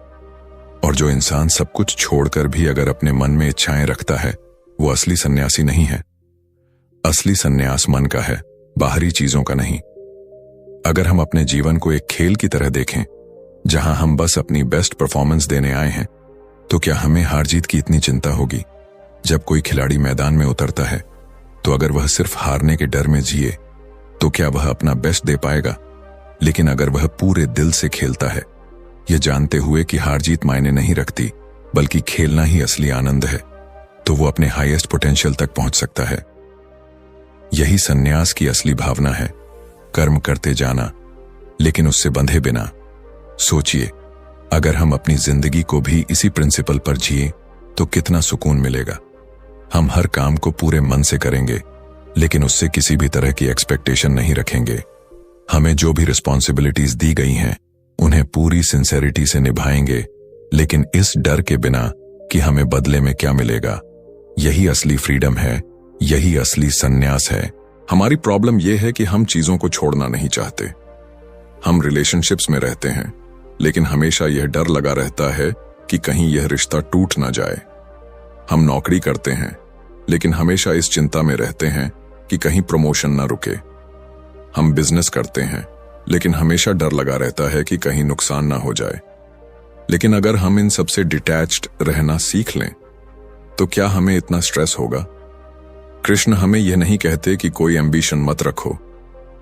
और जो इंसान सब कुछ छोड़कर भी अगर अपने मन में इच्छाएं रखता है, वो असली सन्यासी नहीं है। असली सन्यास मन का है, बाहरी चीजों का नहीं। अगर हम अपने जीवन को एक खेल की तरह देखें जहां हम बस अपनी बेस्ट परफॉर्मेंस देने आए हैं, तो क्या हमें हार जीत की इतनी चिंता होगी? जब कोई खिलाड़ी मैदान में उतरता है तो अगर वह सिर्फ हारने के डर में जिए तो क्या वह अपना बेस्ट दे पाएगा? लेकिन अगर वह पूरे दिल से खेलता है, यह जानते हुए कि हार जीत मायने नहीं रखती, बल्कि खेलना ही असली आनंद है, तो वो अपने हाईएस्ट पोटेंशियल तक पहुंच सकता है। यही सन्यास की असली भावना है, कर्म करते जाना, लेकिन उससे बंधे बिना। सोचिए, अगर हम अपनी जिंदगी को भी इसी प्रिंसिपल पर जिए तो कितना सुकून मिलेगा। हम हर काम को पूरे मन से करेंगे, लेकिन उससे किसी भी तरह की एक्सपेक्टेशन नहीं रखेंगे। हमें जो भी रिस्पॉन्सिबिलिटीज दी गई हैं उन्हें पूरी सिंसेरिटी से निभाएंगे, लेकिन इस डर के बिना कि हमें बदले में क्या मिलेगा। यही असली फ्रीडम है, यही असली सन्यास है। हमारी प्रॉब्लम यह है कि हम चीजों को छोड़ना नहीं चाहते। हम रिलेशनशिप्स में रहते हैं, लेकिन हमेशा यह डर लगा रहता है कि कहीं यह रिश्ता टूट ना जाए। हम नौकरी करते हैं, लेकिन हमेशा इस चिंता में रहते हैं कि कहीं प्रमोशन ना रुके। हम बिजनेस करते हैं, लेकिन हमेशा डर लगा रहता है कि कहीं नुकसान ना हो जाए। लेकिन अगर हम इन सबसे डिटैच्ड रहना सीख लें, तो क्या हमें इतना स्ट्रेस होगा? कृष्ण हमें यह नहीं कहते कि कोई एम्बिशन मत रखो,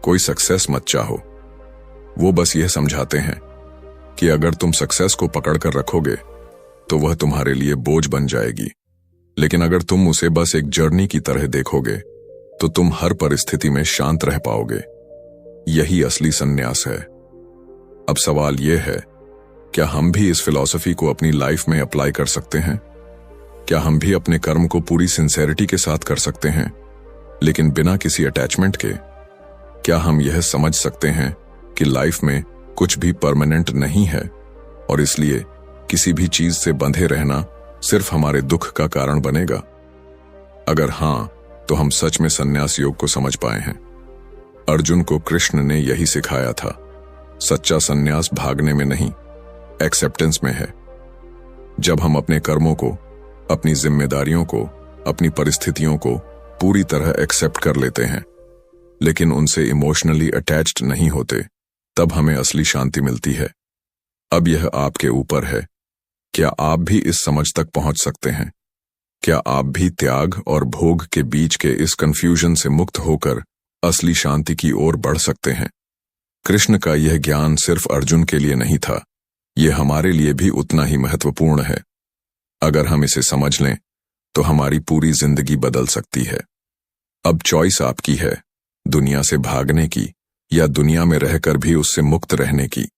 कोई सक्सेस मत चाहो। वो बस यह समझाते हैं कि अगर तुम सक्सेस को पकड़कर रखोगे तो वह तुम्हारे लिए बोझ बन जाएगी, लेकिन अगर तुम उसे बस एक जर्नी की तरह देखोगे तो तुम हर परिस्थिति में शांत रह पाओगे। यही असली सन्यास है। अब सवाल यह है, क्या हम भी इस फिलॉसफी को अपनी लाइफ में अप्लाई कर सकते हैं? क्या हम भी अपने कर्म को पूरी सिंसेरिटी के साथ कर सकते हैं, लेकिन बिना किसी अटैचमेंट के? क्या हम यह समझ सकते हैं कि लाइफ में कुछ भी परमानेंट नहीं है, और इसलिए किसी भी चीज से बंधे रहना सिर्फ हमारे दुख का कारण बनेगा? अगर हां, तो हम सच में संन्यास योग को समझ पाए हैं। अर्जुन को कृष्ण ने यही सिखाया था, सच्चा संन्यास भागने में नहीं, एक्सेप्टेंस में है। जब हम अपने कर्मों को, अपनी जिम्मेदारियों को, अपनी परिस्थितियों को पूरी तरह एक्सेप्ट कर लेते हैं, लेकिन उनसे इमोशनली अटैच्ड नहीं होते, तब हमें असली शांति मिलती है। अब यह आपके ऊपर है। क्या आप भी इस समझ तक पहुंच सकते हैं? क्या आप भी त्याग और भोग के बीच के इस कंफ्यूजन से मुक्त होकर असली शांति की ओर बढ़ सकते हैं? कृष्ण का यह ज्ञान सिर्फ अर्जुन के लिए नहीं था, यह हमारे लिए भी उतना ही महत्वपूर्ण है। अगर हम इसे समझ लें तो हमारी पूरी जिंदगी बदल सकती है। अब चॉइस आपकी है, दुनिया से भागने की या दुनिया में रहकर भी उससे मुक्त रहने की।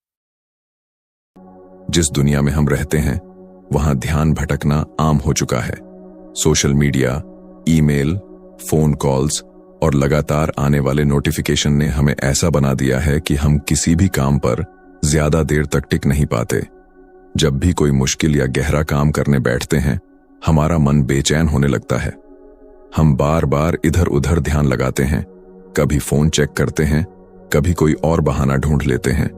जिस दुनिया में हम रहते हैं वहां ध्यान भटकना आम हो चुका है। Social media, email, phone calls और लगातार आने वाले नोटिफिकेशन ने हमें ऐसा बना दिया है कि हम किसी भी काम पर ज्यादा देर तक टिक नहीं पाते। जब भी कोई मुश्किल या गहरा काम करने बैठते हैं, हमारा मन बेचैन होने लगता है। हम बार बार इधर उधर ध्यान लगाते हैं, कभी फोन चेक करते हैं, कभी कोई और बहाना ढूंढ लेते हैं।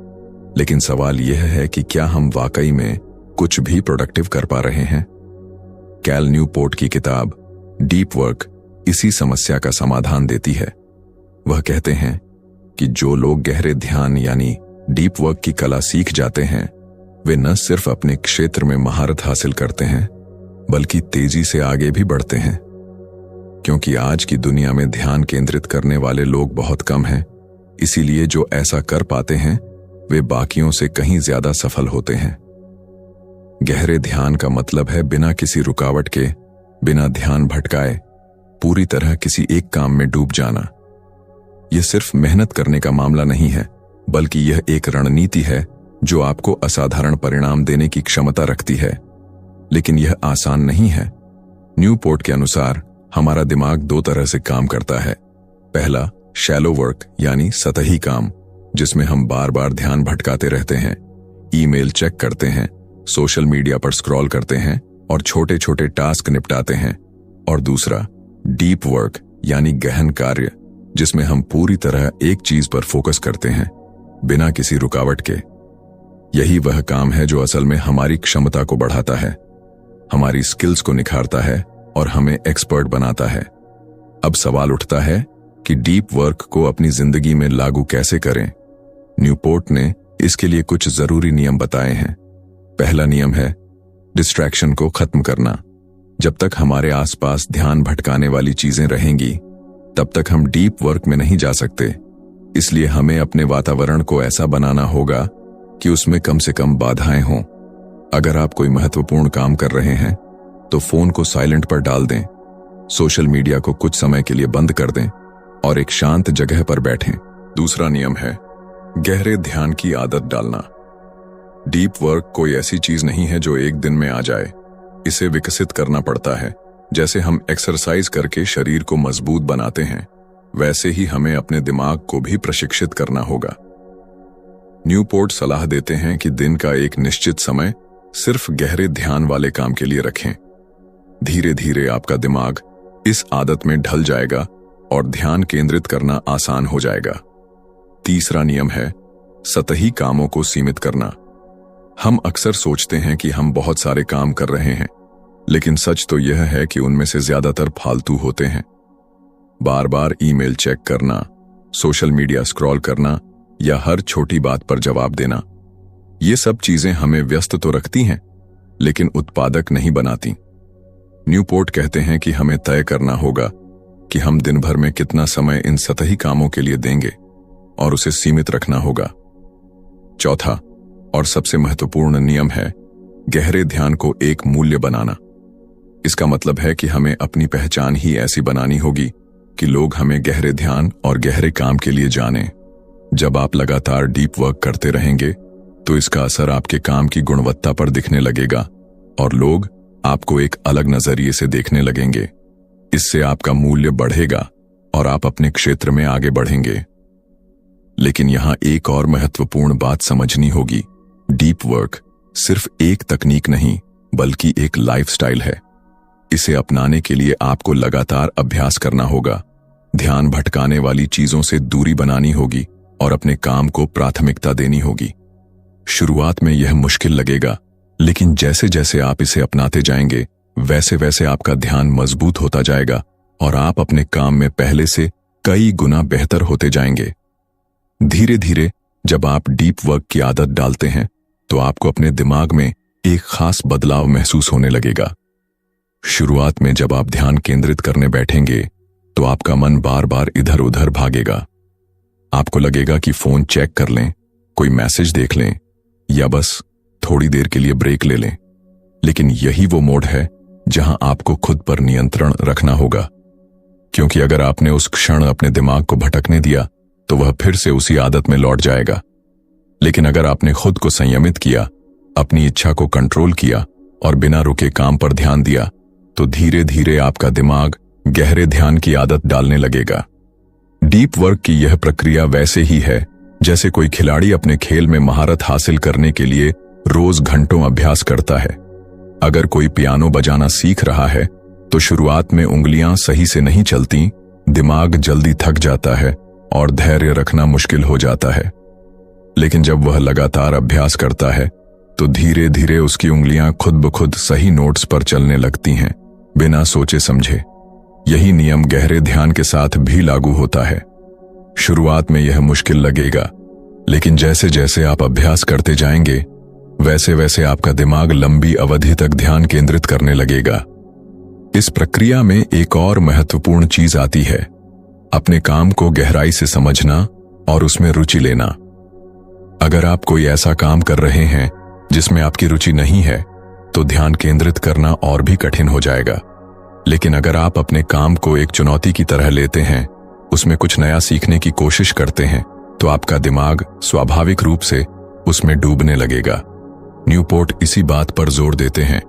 लेकिन सवाल यह है कि क्या हम वाकई में कुछ भी प्रोडक्टिव कर पा रहे हैं? कैल न्यूपोर्ट की किताब डीप वर्क इसी समस्या का समाधान देती है। वह कहते हैं कि जो लोग गहरे ध्यान यानी डीप वर्क की कला सीख जाते हैं, वे न सिर्फ अपने क्षेत्र में महारत हासिल करते हैं, बल्कि तेजी से आगे भी बढ़ते हैं। क्योंकि आज की दुनिया में ध्यान केंद्रित करने वाले लोग बहुत कम हैं, इसीलिए जो ऐसा कर पाते हैं वे बाकियों से कहीं ज्यादा सफल होते हैं। गहरे ध्यान का मतलब है बिना किसी रुकावट के, बिना ध्यान भटकाए पूरी तरह किसी एक काम में डूब जाना। यह सिर्फ मेहनत करने का मामला नहीं है, बल्कि यह एक रणनीति है जो आपको असाधारण परिणाम देने की क्षमता रखती है। लेकिन यह आसान नहीं है। न्यूपोर्ट के अनुसार हमारा दिमाग दो तरह से काम करता है। पहला, शैलो वर्क यानी सतही काम, जिसमें हम बार बार ध्यान भटकाते रहते हैं, ईमेल चेक करते हैं, सोशल मीडिया पर स्क्रॉल करते हैं और छोटे छोटे टास्क निपटाते हैं। और दूसरा, डीप वर्क यानी गहन कार्य, जिसमें हम पूरी तरह एक चीज पर फोकस करते हैं बिना किसी रुकावट के। यही वह काम है जो असल में हमारी क्षमता को बढ़ाता है, हमारी स्किल्स को निखारता है और हमें एक्सपर्ट बनाता है। अब सवाल उठता है कि डीप वर्क को अपनी जिंदगी में लागू कैसे करें। न्यूपोर्ट ने इसके लिए कुछ जरूरी नियम बताए हैं। पहला नियम है डिस्ट्रैक्शन को खत्म करना। जब तक हमारे आसपास ध्यान भटकाने वाली चीजें रहेंगी, तब तक हम डीप वर्क में नहीं जा सकते। इसलिए हमें अपने वातावरण को ऐसा बनाना होगा कि उसमें कम से कम बाधाएं हों। अगर आप कोई महत्वपूर्ण काम कर रहे हैं तो फोन को साइलेंट पर डाल दें, सोशल मीडिया को कुछ समय के लिए बंद कर दें और एक शांत जगह पर बैठें। दूसरा नियम है गहरे ध्यान की आदत डालना। डीप वर्क कोई ऐसी चीज नहीं है जो एक दिन में आ जाए। इसे विकसित करना पड़ता है। जैसे हम एक्सरसाइज करके शरीर को मजबूत बनाते हैं, वैसे ही हमें अपने दिमाग को भी प्रशिक्षित करना होगा। न्यूपोर्ट सलाह देते हैं कि दिन का एक निश्चित समय सिर्फ गहरे ध्यान वाले काम के लिए रखें। धीरे धीरे आपका दिमाग इस आदत में ढल जाएगा और ध्यान केंद्रित करना आसान हो जाएगा। तीसरा नियम है सतही कामों को सीमित करना। हम अक्सर सोचते हैं कि हम बहुत सारे काम कर रहे हैं, लेकिन सच तो यह है कि उनमें से ज्यादातर फालतू होते हैं। बार बार ईमेल चेक करना, सोशल मीडिया स्क्रॉल करना या हर छोटी बात पर जवाब देना, ये सब चीजें हमें व्यस्त तो रखती हैं, लेकिन उत्पादक नहीं बनाती। न्यूपोर्ट कहते हैं कि हमें तय करना होगा कि हम दिन भर में कितना समय इन सतही कामों के लिए देंगे और उसे सीमित रखना होगा। चौथा और सबसे महत्वपूर्ण नियम है गहरे ध्यान को एक मूल्य बनाना। इसका मतलब है कि हमें अपनी पहचान ही ऐसी बनानी होगी कि लोग हमें गहरे ध्यान और गहरे काम के लिए जानें। जब आप लगातार डीप वर्क करते रहेंगे तो इसका असर आपके काम की गुणवत्ता पर दिखने लगेगा और लोग आपको एक अलग नजरिए से देखने लगेंगे। इससे आपका मूल्य बढ़ेगा और आप अपने क्षेत्र में आगे बढ़ेंगे। लेकिन यहां एक और महत्वपूर्ण बात समझनी होगी। डीप वर्क सिर्फ एक तकनीक नहीं, बल्कि एक लाइफस्टाइल है। इसे अपनाने के लिए आपको लगातार अभ्यास करना होगा, ध्यान भटकाने वाली चीजों से दूरी बनानी होगी और अपने काम को प्राथमिकता देनी होगी। शुरुआत में यह मुश्किल लगेगा, लेकिन जैसे जैसे आप इसे अपनाते जाएंगे वैसे वैसे आपका ध्यान मजबूत होता जाएगा और आप अपने काम में पहले से कई गुना बेहतर होते जाएंगे। धीरे धीरे जब आप डीप वर्क की आदत डालते हैं तो आपको अपने दिमाग में एक खास बदलाव महसूस होने लगेगा। शुरुआत में जब आप ध्यान केंद्रित करने बैठेंगे तो आपका मन बार बार इधर उधर भागेगा। आपको लगेगा कि फोन चेक कर लें, कोई मैसेज देख लें या बस थोड़ी देर के लिए ब्रेक ले लें। लेकिन यही वो मोड है जहां आपको खुद पर नियंत्रण रखना होगा, क्योंकि अगर आपने उस क्षण अपने दिमाग को भटकने दिया तो वह फिर से उसी आदत में लौट जाएगा। लेकिन अगर आपने खुद को संयमित किया, अपनी इच्छा को कंट्रोल किया और बिना रुके काम पर ध्यान दिया, तो धीरे धीरे आपका दिमाग गहरे ध्यान की आदत डालने लगेगा। डीप वर्क की यह प्रक्रिया वैसे ही है जैसे कोई खिलाड़ी अपने खेल में महारत हासिल करने के लिए रोज घंटों अभ्यास करता है। अगर कोई पियानो बजाना सीख रहा है तो शुरुआत में उंगलियां सही से नहीं चलती, दिमाग जल्दी थक जाता है और धैर्य रखना मुश्किल हो जाता है। लेकिन जब वह लगातार अभ्यास करता है तो धीरे धीरे उसकी उंगलियां खुद ब खुद सही नोट्स पर चलने लगती हैं, बिना सोचे समझे। यही नियम गहरे ध्यान के साथ भी लागू होता है। शुरुआत में यह मुश्किल लगेगा, लेकिन जैसे जैसे आप अभ्यास करते जाएंगे वैसे वैसे आपका दिमाग लंबी अवधि तक ध्यान केंद्रित करने लगेगा। इस प्रक्रिया में एक और महत्वपूर्ण चीज आती है, अपने काम को गहराई से समझना और उसमें रुचि लेना। अगर आप कोई ऐसा काम कर रहे हैं जिसमें आपकी रुचि नहीं है तो ध्यान केंद्रित करना और भी कठिन हो जाएगा। लेकिन अगर आप अपने काम को एक चुनौती की तरह लेते हैं, उसमें कुछ नया सीखने की कोशिश करते हैं, तो आपका दिमाग स्वाभाविक रूप से उसमें डूबने लगेगा। न्यूपोर्ट इसी बात पर जोर देते हैं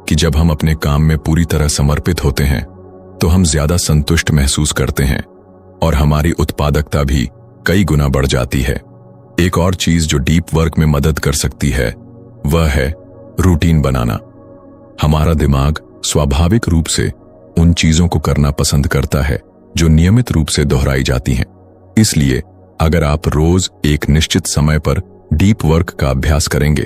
कि जब हम अपने काम में पूरी तरह समर्पित होते हैं तो हम ज्यादा संतुष्ट महसूस करते हैं और हमारी उत्पादकता भी कई गुना बढ़ जाती है। एक और चीज जो डीप वर्क में मदद कर सकती है वह है रूटीन बनाना। हमारा दिमाग स्वाभाविक रूप से उन चीजों को करना पसंद करता है जो नियमित रूप से दोहराई जाती हैं। इसलिए अगर आप रोज एक निश्चित समय पर डीप वर्क का अभ्यास करेंगे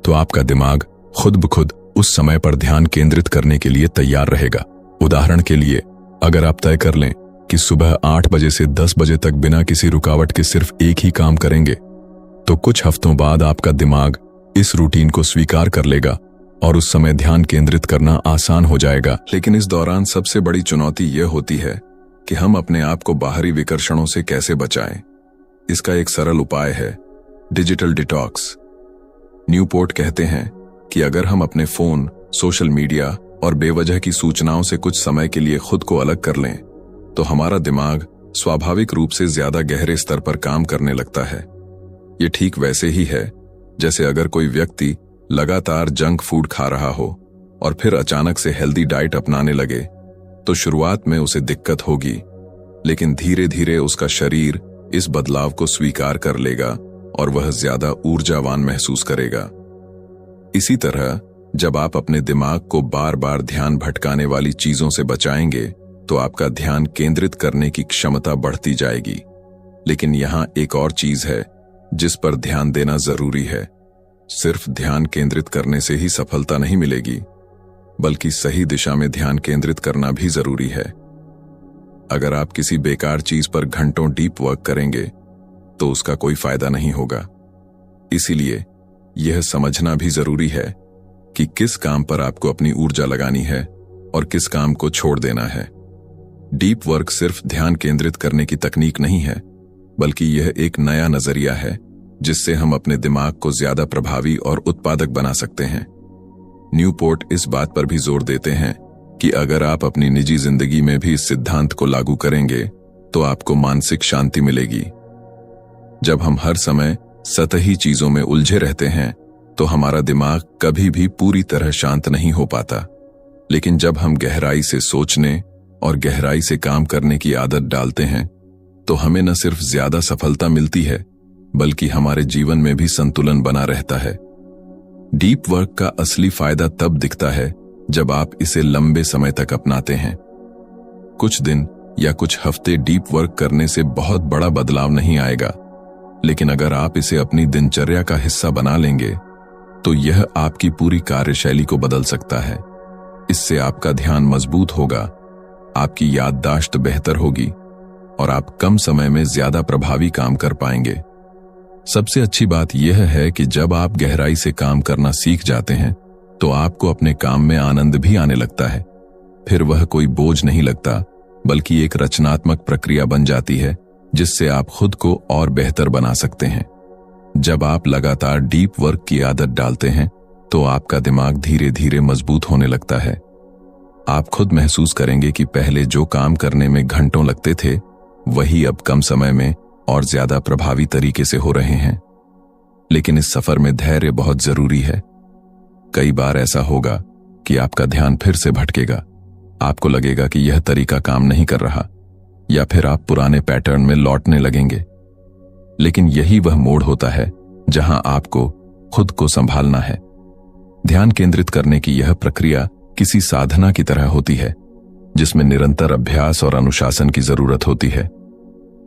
तो आपका दिमाग खुद ब खुद उस समय पर ध्यान केंद्रित करने के लिए तैयार रहेगा। उदाहरण के लिए, अगर आप तय कर लें कि सुबह 8 बजे से 10 बजे तक बिना किसी रुकावट के सिर्फ एक ही काम करेंगे, तो कुछ हफ्तों बाद आपका दिमाग इस रूटीन को स्वीकार कर लेगा और उस समय ध्यान केंद्रित करना आसान हो जाएगा। लेकिन इस दौरान सबसे बड़ी चुनौती यह होती है कि हम अपने आप को बाहरी विकर्षणों से कैसे बचाएं। इसका एक सरल उपाय है डिजिटल डिटॉक्स। न्यूपोर्ट कहते हैं कि अगर हम अपने फोन, सोशल मीडिया और बेवजह की सूचनाओं से कुछ समय के लिए खुद को अलग कर लें तो हमारा दिमाग स्वाभाविक रूप से ज्यादा गहरे स्तर पर काम करने लगता है। ये ठीक वैसे ही है जैसे अगर कोई व्यक्ति लगातार जंक फूड खा रहा हो और फिर अचानक से हेल्दी डाइट अपनाने लगे, तो शुरुआत में उसे दिक्कत होगी, लेकिन धीरे धीरे उसका शरीर इस बदलाव को स्वीकार कर लेगा और वह ज्यादा ऊर्जावान महसूस करेगा। इसी तरह जब आप अपने दिमाग को बार बार ध्यान भटकाने वाली चीजों से बचाएंगे तो आपका ध्यान केंद्रित करने की क्षमता बढ़ती जाएगी। लेकिन यहां एक और चीज है जिस पर ध्यान देना जरूरी है। सिर्फ ध्यान केंद्रित करने से ही सफलता नहीं मिलेगी, बल्कि सही दिशा में ध्यान केंद्रित करना भी जरूरी है। अगर आप किसी बेकार चीज पर घंटों डीप वर्क करेंगे तो उसका कोई फायदा नहीं होगा। इसीलिए यह समझना भी जरूरी है कि किस काम पर आपको अपनी ऊर्जा लगानी है और किस काम को छोड़ देना है। डीप वर्क सिर्फ ध्यान केंद्रित करने की तकनीक नहीं है, बल्कि यह एक नया नजरिया है जिससे हम अपने दिमाग को ज्यादा प्रभावी और उत्पादक बना सकते हैं। न्यूपोर्ट इस बात पर भी जोर देते हैं कि अगर आप अपनी निजी जिंदगी में भी इस सिद्धांत को लागू करेंगे तो आपको मानसिक शांति मिलेगी। जब हम हर समय सतही चीजों में उलझे रहते हैं तो हमारा दिमाग कभी भी पूरी तरह शांत नहीं हो पाता। लेकिन जब हम गहराई से सोचने और गहराई से काम करने की आदत डालते हैं तो हमें न सिर्फ ज्यादा सफलता मिलती है, बल्कि हमारे जीवन में भी संतुलन बना रहता है। डीप वर्क का असली फायदा तब दिखता है जब आप इसे लंबे समय तक अपनाते हैं। कुछ दिन या कुछ हफ्ते डीप वर्क करने से बहुत बड़ा बदलाव नहीं आएगा, लेकिन अगर आप इसे अपनी दिनचर्या का हिस्सा बना लेंगे तो यह आपकी पूरी कार्यशैली को बदल सकता है। इससे आपका ध्यान मजबूत होगा, आपकी याददाश्त बेहतर होगी और आप कम समय में ज्यादा प्रभावी काम कर पाएंगे। सबसे अच्छी बात यह है कि जब आप गहराई से काम करना सीख जाते हैं तो आपको अपने काम में आनंद भी आने लगता है। फिर वह कोई बोझ नहीं लगता, बल्कि एक रचनात्मक प्रक्रिया बन जाती है जिससे आप खुद को और बेहतर बना सकते हैं। जब आप लगातार डीप वर्क की आदत डालते हैं तो आपका दिमाग धीरे धीरे मजबूत होने लगता है। आप खुद महसूस करेंगे कि पहले जो काम करने में घंटों लगते थे वही अब कम समय में और ज्यादा प्रभावी तरीके से हो रहे हैं। लेकिन इस सफर में धैर्य बहुत जरूरी है। कई बार ऐसा होगा कि आपका ध्यान फिर से भटकेगा, आपको लगेगा कि यह तरीका काम नहीं कर रहा, या फिर आप पुराने पैटर्न में लौटने लगेंगे। लेकिन यही वह मोड़ होता है जहां आपको खुद को संभालना है। ध्यान केंद्रित करने की यह प्रक्रिया किसी साधना की तरह होती है जिसमें निरंतर अभ्यास और अनुशासन की जरूरत होती है।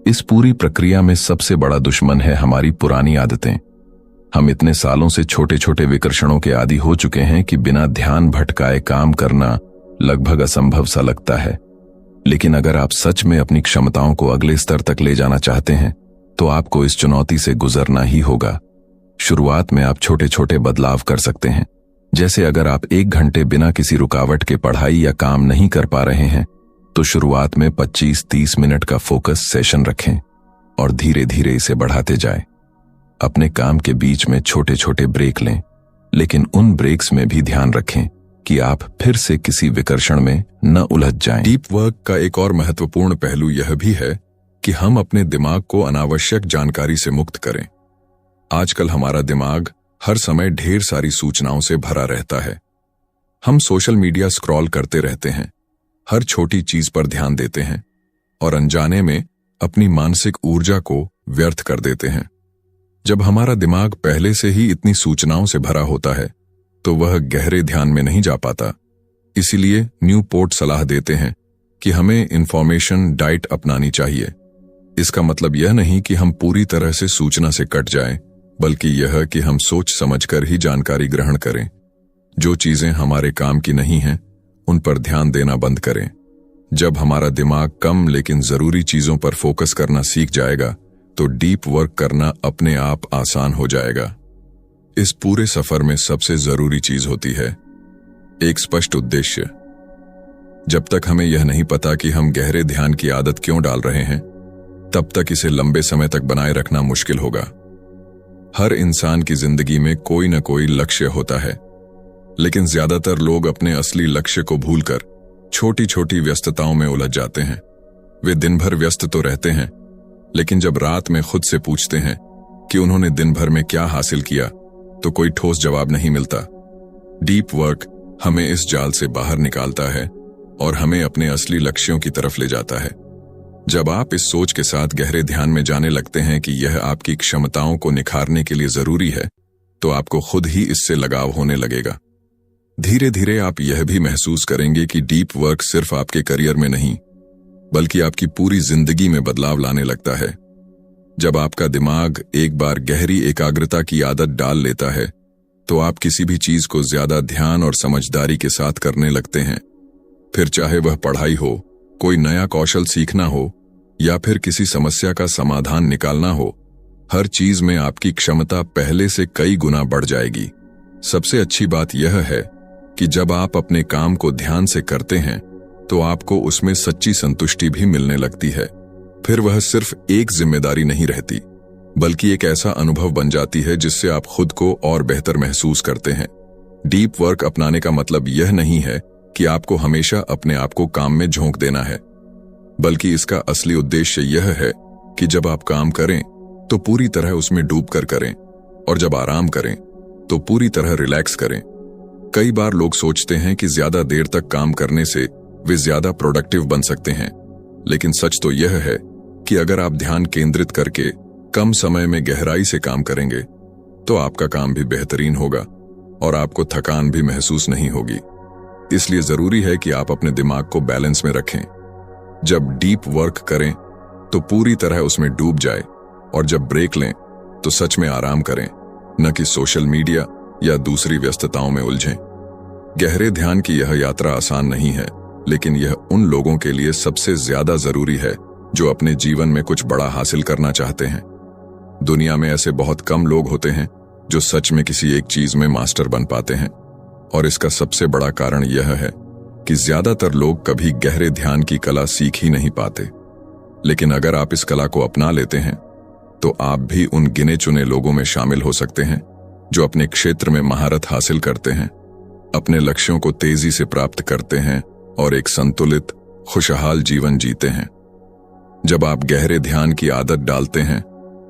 इस पूरी प्रक्रिया में सबसे बड़ा दुश्मन है हमारी पुरानी आदतें। हम इतने सालों से छोटे छोटे विकर्षणों के आदी हो चुके हैं कि बिना ध्यान भटकाए काम करना लगभग असंभव सा लगता है। लेकिन अगर आप सच में अपनी क्षमताओं को अगले स्तर तक ले जाना चाहते हैं तो आपको इस चुनौती से गुजरना ही होगा। शुरुआत में आप छोटे छोटे बदलाव कर सकते हैं, जैसे अगर आप 1 घंटे बिना किसी रुकावट के पढ़ाई या काम नहीं कर पा रहे हैं तो शुरुआत में 25-30 मिनट का फोकस सेशन रखें और धीरे धीरे इसे बढ़ाते जाएं। अपने काम के बीच में छोटे छोटे ब्रेक लें, लेकिन उन ब्रेक्स में भी ध्यान रखें कि आप फिर से किसी विकर्षण में न उलझ जाएं। डीप वर्क का एक और महत्वपूर्ण पहलू यह भी है कि हम अपने दिमाग को अनावश्यक जानकारी से मुक्त करें। आजकल हमारा दिमाग हर समय ढेर सारी सूचनाओं से भरा रहता है। हम सोशल मीडिया स्क्रॉल करते रहते हैं, हर छोटी चीज पर ध्यान देते हैं और अनजाने में अपनी मानसिक ऊर्जा को व्यर्थ कर देते हैं। जब हमारा दिमाग पहले से ही इतनी सूचनाओं से भरा होता है तो वह गहरे ध्यान में नहीं जा पाता। इसीलिए न्यूपोर्ट सलाह देते हैं कि हमें इंफॉर्मेशन डाइट अपनानी चाहिए। इसका मतलब यह नहीं कि हम पूरी तरह से सूचना से कट जाएं, बल्कि यह कि हम सोच समझकर ही जानकारी ग्रहण करें। जो चीजें हमारे काम की नहीं हैं, उन पर ध्यान देना बंद करें। जब हमारा दिमाग कम लेकिन जरूरी चीजों पर फोकस करना सीख जाएगा तो डीप वर्क करना अपने आप आसान हो जाएगा। इस पूरे सफर में सबसे जरूरी चीज होती है एक स्पष्ट उद्देश्य। जब तक हमें यह नहीं पता कि हम गहरे ध्यान की आदत क्यों डाल रहे हैं, तब तक इसे लंबे समय तक बनाए रखना मुश्किल होगा। हर इंसान की जिंदगी में कोई न कोई लक्ष्य होता है, लेकिन ज्यादातर लोग अपने असली लक्ष्य को भूलकर छोटी छोटी व्यस्तताओं में उलझ जाते हैं। वे दिन भर व्यस्त तो रहते हैं, लेकिन जब रात में खुद से पूछते हैं कि उन्होंने दिन भर में क्या हासिल किया, तो कोई ठोस जवाब नहीं मिलता। डीप वर्क हमें इस जाल से बाहर निकालता है और हमें अपने असली लक्ष्यों की तरफ ले जाता है। जब आप इस सोच के साथ गहरे ध्यान में जाने लगते हैं कि यह आपकी क्षमताओं को निखारने के लिए जरूरी है, तो आपको खुद ही इससे लगाव होने लगेगा। धीरे धीरे आप यह भी महसूस करेंगे कि डीप वर्क सिर्फ आपके करियर में नहीं, बल्कि आपकी पूरी जिंदगी में बदलाव लाने लगता है। जब आपका दिमाग एक बार गहरी एकाग्रता की आदत डाल लेता है, तो आप किसी भी चीज को ज्यादा ध्यान और समझदारी के साथ करने लगते हैं। फिर चाहे वह पढ़ाई हो, कोई नया कौशल सीखना हो या फिर किसी समस्या का समाधान निकालना हो, हर चीज में आपकी क्षमता पहले से कई गुना बढ़ जाएगी। सबसे अच्छी बात यह है कि जब आप अपने काम को ध्यान से करते हैं तो आपको उसमें सच्ची संतुष्टि भी मिलने लगती है। फिर वह सिर्फ एक जिम्मेदारी नहीं रहती, बल्कि एक ऐसा अनुभव बन जाती है जिससे आप खुद को और बेहतर महसूस करते हैं। डीप वर्क अपनाने का मतलब यह नहीं है कि आपको हमेशा अपने आप को काम में झोंक देना है, बल्कि इसका असली उद्देश्य यह है कि जब आप काम करें तो पूरी तरह उसमें डूबकर करें और जब आराम करें तो पूरी तरह रिलैक्स करें। कई बार लोग सोचते हैं कि ज्यादा देर तक काम करने से वे ज्यादा प्रोडक्टिव बन सकते हैं, लेकिन सच तो यह है कि अगर आप ध्यान केंद्रित करके कम समय में गहराई से काम करेंगे तो आपका काम भी बेहतरीन होगा और आपको थकान भी महसूस नहीं होगी। इसलिए जरूरी है कि आप अपने दिमाग को बैलेंस में रखें। जब डीप वर्क करें तो पूरी तरह उसमें डूब जाए और जब ब्रेक लें तो सच में आराम करें, न कि सोशल मीडिया या दूसरी व्यस्तताओं में उलझें। गहरे ध्यान की यह यात्रा आसान नहीं है, लेकिन यह उन लोगों के लिए सबसे ज्यादा जरूरी है जो अपने जीवन में कुछ बड़ा हासिल करना चाहते हैं। दुनिया में ऐसे बहुत कम लोग होते हैं जो सच में किसी एक चीज में मास्टर बन पाते हैं, और इसका सबसे बड़ा कारण यह है कि ज्यादातर लोग कभी गहरे ध्यान की कला सीख ही नहीं पाते। लेकिन अगर आप इस कला को अपना लेते हैं तो आप भी उन गिने चुने लोगों में शामिल हो सकते हैं जो अपने क्षेत्र में महारत हासिल करते हैं, अपने लक्ष्यों को तेजी से प्राप्त करते हैं और एक संतुलित, खुशहाल जीवन जीते हैं। जब आप गहरे ध्यान की आदत डालते हैं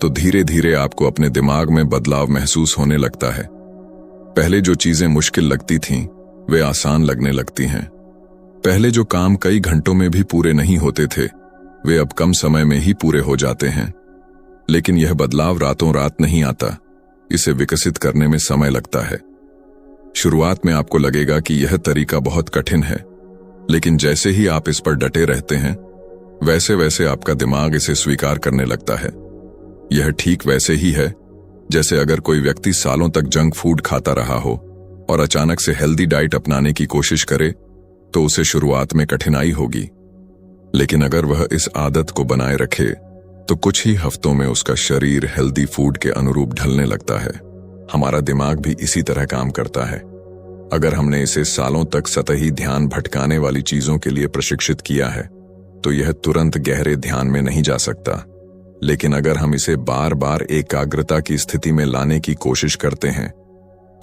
तो धीरे धीरे आपको अपने दिमाग में बदलाव महसूस होने लगता है। पहले जो चीजें मुश्किल लगती थीं, वे आसान लगने लगती हैं। पहले जो काम कई घंटों में भी पूरे नहीं होते थे, वे अब कम समय में ही पूरे हो जाते हैं। लेकिन यह बदलाव रातों रात नहीं आता, इसे विकसित करने में समय लगता है। शुरुआत में आपको लगेगा कि यह तरीका बहुत कठिन है, लेकिन जैसे ही आप इस पर डटे रहते हैं, वैसे वैसे आपका दिमाग इसे स्वीकार करने लगता है। यह ठीक वैसे ही है जैसे अगर कोई व्यक्ति सालों तक जंक फूड खाता रहा हो और अचानक से हेल्दी डाइट अपनाने की कोशिश करे, तो उसे शुरुआत में कठिनाई होगी। लेकिन अगर वह इस आदत को बनाए रखे तो कुछ ही हफ्तों में उसका शरीर हेल्दी फूड के अनुरूप ढलने लगता है। हमारा दिमाग भी इसी तरह काम करता है। अगर हमने इसे सालों तक सतही ध्यान भटकाने वाली चीजों के लिए प्रशिक्षित किया है, तो यह तुरंत गहरे ध्यान में नहीं जा सकता। लेकिन अगर हम इसे बार बार एकाग्रता की स्थिति में लाने की कोशिश करते हैं,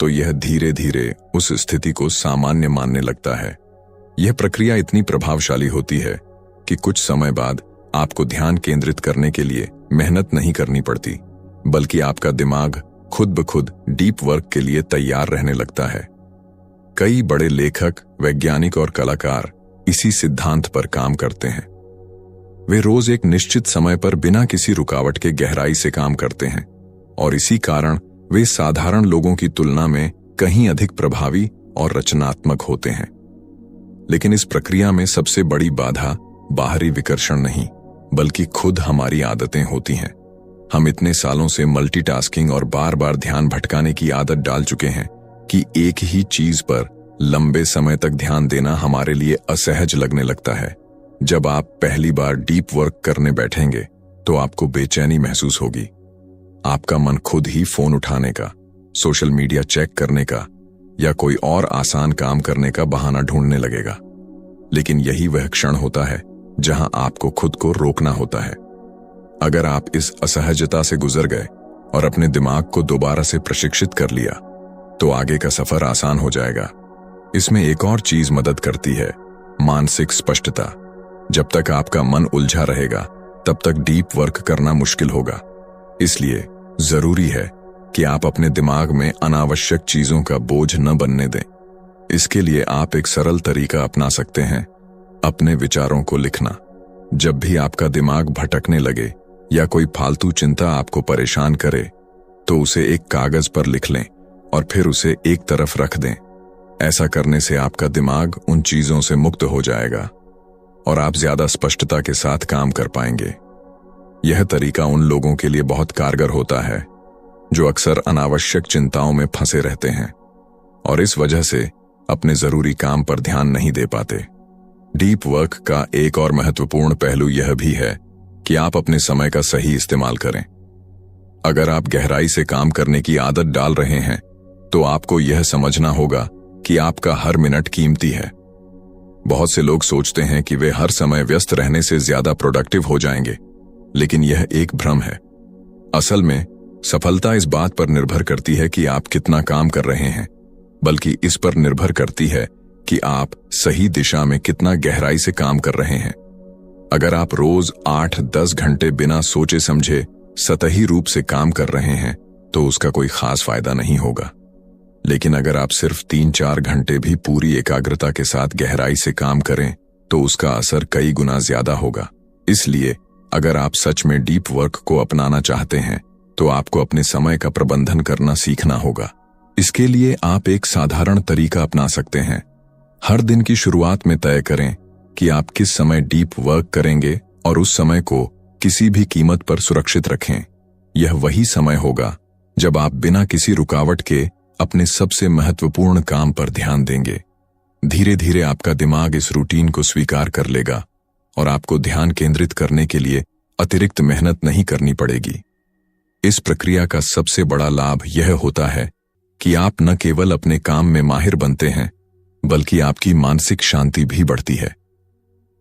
तो यह धीरे धीरे उस स्थिति को सामान्य मानने लगता है। यह प्रक्रिया इतनी प्रभावशाली होती है कि कुछ समय बाद आपको ध्यान केंद्रित करने के लिए मेहनत नहीं करनी पड़ती, बल्कि आपका दिमाग खुद ब खुद डीप वर्क के लिए तैयार रहने लगता है। कई बड़े लेखक, वैज्ञानिक और कलाकार इसी सिद्धांत पर काम करते हैं। वे रोज एक निश्चित समय पर बिना किसी रुकावट के गहराई से काम करते हैं, और इसी कारण वे साधारण लोगों की तुलना में कहीं अधिक प्रभावी और रचनात्मक होते हैं। लेकिन इस प्रक्रिया में सबसे बड़ी बाधा बाहरी विकर्षण नहीं, बल्कि खुद हमारी आदतें होती हैं। हम इतने सालों से मल्टीटास्किंग और बार बार ध्यान भटकाने की आदत डाल चुके हैं कि एक ही चीज पर लंबे समय तक ध्यान देना हमारे लिए असहज लगने लगता है। जब आप पहली बार डीप वर्क करने बैठेंगे तो आपको बेचैनी महसूस होगी। आपका मन खुद ही फोन उठाने का, सोशल मीडिया चेक करने का या कोई और आसान काम करने का बहाना ढूंढने लगेगा। लेकिन यही वह क्षण होता है जहां आपको खुद को रोकना होता है। अगर आप इस असहजता से गुजर गए और अपने दिमाग को दोबारा से प्रशिक्षित कर लिया, तो आगे का सफर आसान हो जाएगा। इसमें एक और चीज मदद करती है, मानसिक स्पष्टता। जब तक आपका मन उलझा रहेगा, तब तक डीप वर्क करना मुश्किल होगा। इसलिए जरूरी है कि आप अपने दिमाग में अनावश्यक चीजों का बोझ न बनने दें। इसके लिए आप एक सरल तरीका अपना सकते हैं, अपने विचारों को लिखना। जब भी आपका दिमाग भटकने लगे या कोई फालतू चिंता आपको परेशान करे, तो उसे एक कागज पर लिख लें और फिर उसे एक तरफ रख दें। ऐसा करने से आपका दिमाग उन चीजों से मुक्त हो जाएगा और आप ज्यादा स्पष्टता के साथ काम कर पाएंगे। यह तरीका उन लोगों के लिए बहुत कारगर होता है जो अक्सर अनावश्यक चिंताओं में फंसे रहते हैं और इस वजह से अपने जरूरी काम पर ध्यान नहीं दे पाते। डीप वर्क का एक और महत्वपूर्ण पहलू यह भी है कि आप अपने समय का सही इस्तेमाल करें। अगर आप गहराई से काम करने की आदत डाल रहे हैं, तो आपको यह समझना होगा कि आपका हर मिनट कीमती है। बहुत से लोग सोचते हैं कि वे हर समय व्यस्त रहने से ज्यादा प्रोडक्टिव हो जाएंगे, लेकिन यह एक भ्रम है। असल में सफलता इस बात पर निर्भर करती है कि आप कितना काम कर रहे हैं, बल्कि इस पर निर्भर करती है कि आप सही दिशा में कितना गहराई से काम कर रहे हैं। अगर आप रोज 8-10 घंटे बिना सोचे समझे सतही रूप से काम कर रहे हैं, तो उसका कोई खास फायदा नहीं होगा। लेकिन अगर आप सिर्फ 3-4 घंटे भी पूरी एकाग्रता के साथ गहराई से काम करें, तो उसका असर कई गुना ज्यादा होगा। इसलिए अगर आप सच में डीप वर्क को अपनाना चाहते हैं, तो आपको अपने समय का प्रबंधन करना सीखना होगा। इसके लिए आप एक साधारण तरीका अपना सकते हैं। हर दिन की शुरुआत में तय करें कि आप किस समय डीप वर्क करेंगे और उस समय को किसी भी कीमत पर सुरक्षित रखें। यह वही समय होगा जब आप बिना किसी रुकावट के अपने सबसे महत्वपूर्ण काम पर ध्यान देंगे। धीरे धीरे आपका दिमाग इस रूटीन को स्वीकार कर लेगा और आपको ध्यान केंद्रित करने के लिए अतिरिक्त मेहनत नहीं करनी पड़ेगी। इस प्रक्रिया का सबसे बड़ा लाभ यह होता है कि आप न केवल अपने काम में माहिर बनते हैं, बल्कि आपकी मानसिक शांति भी बढ़ती है।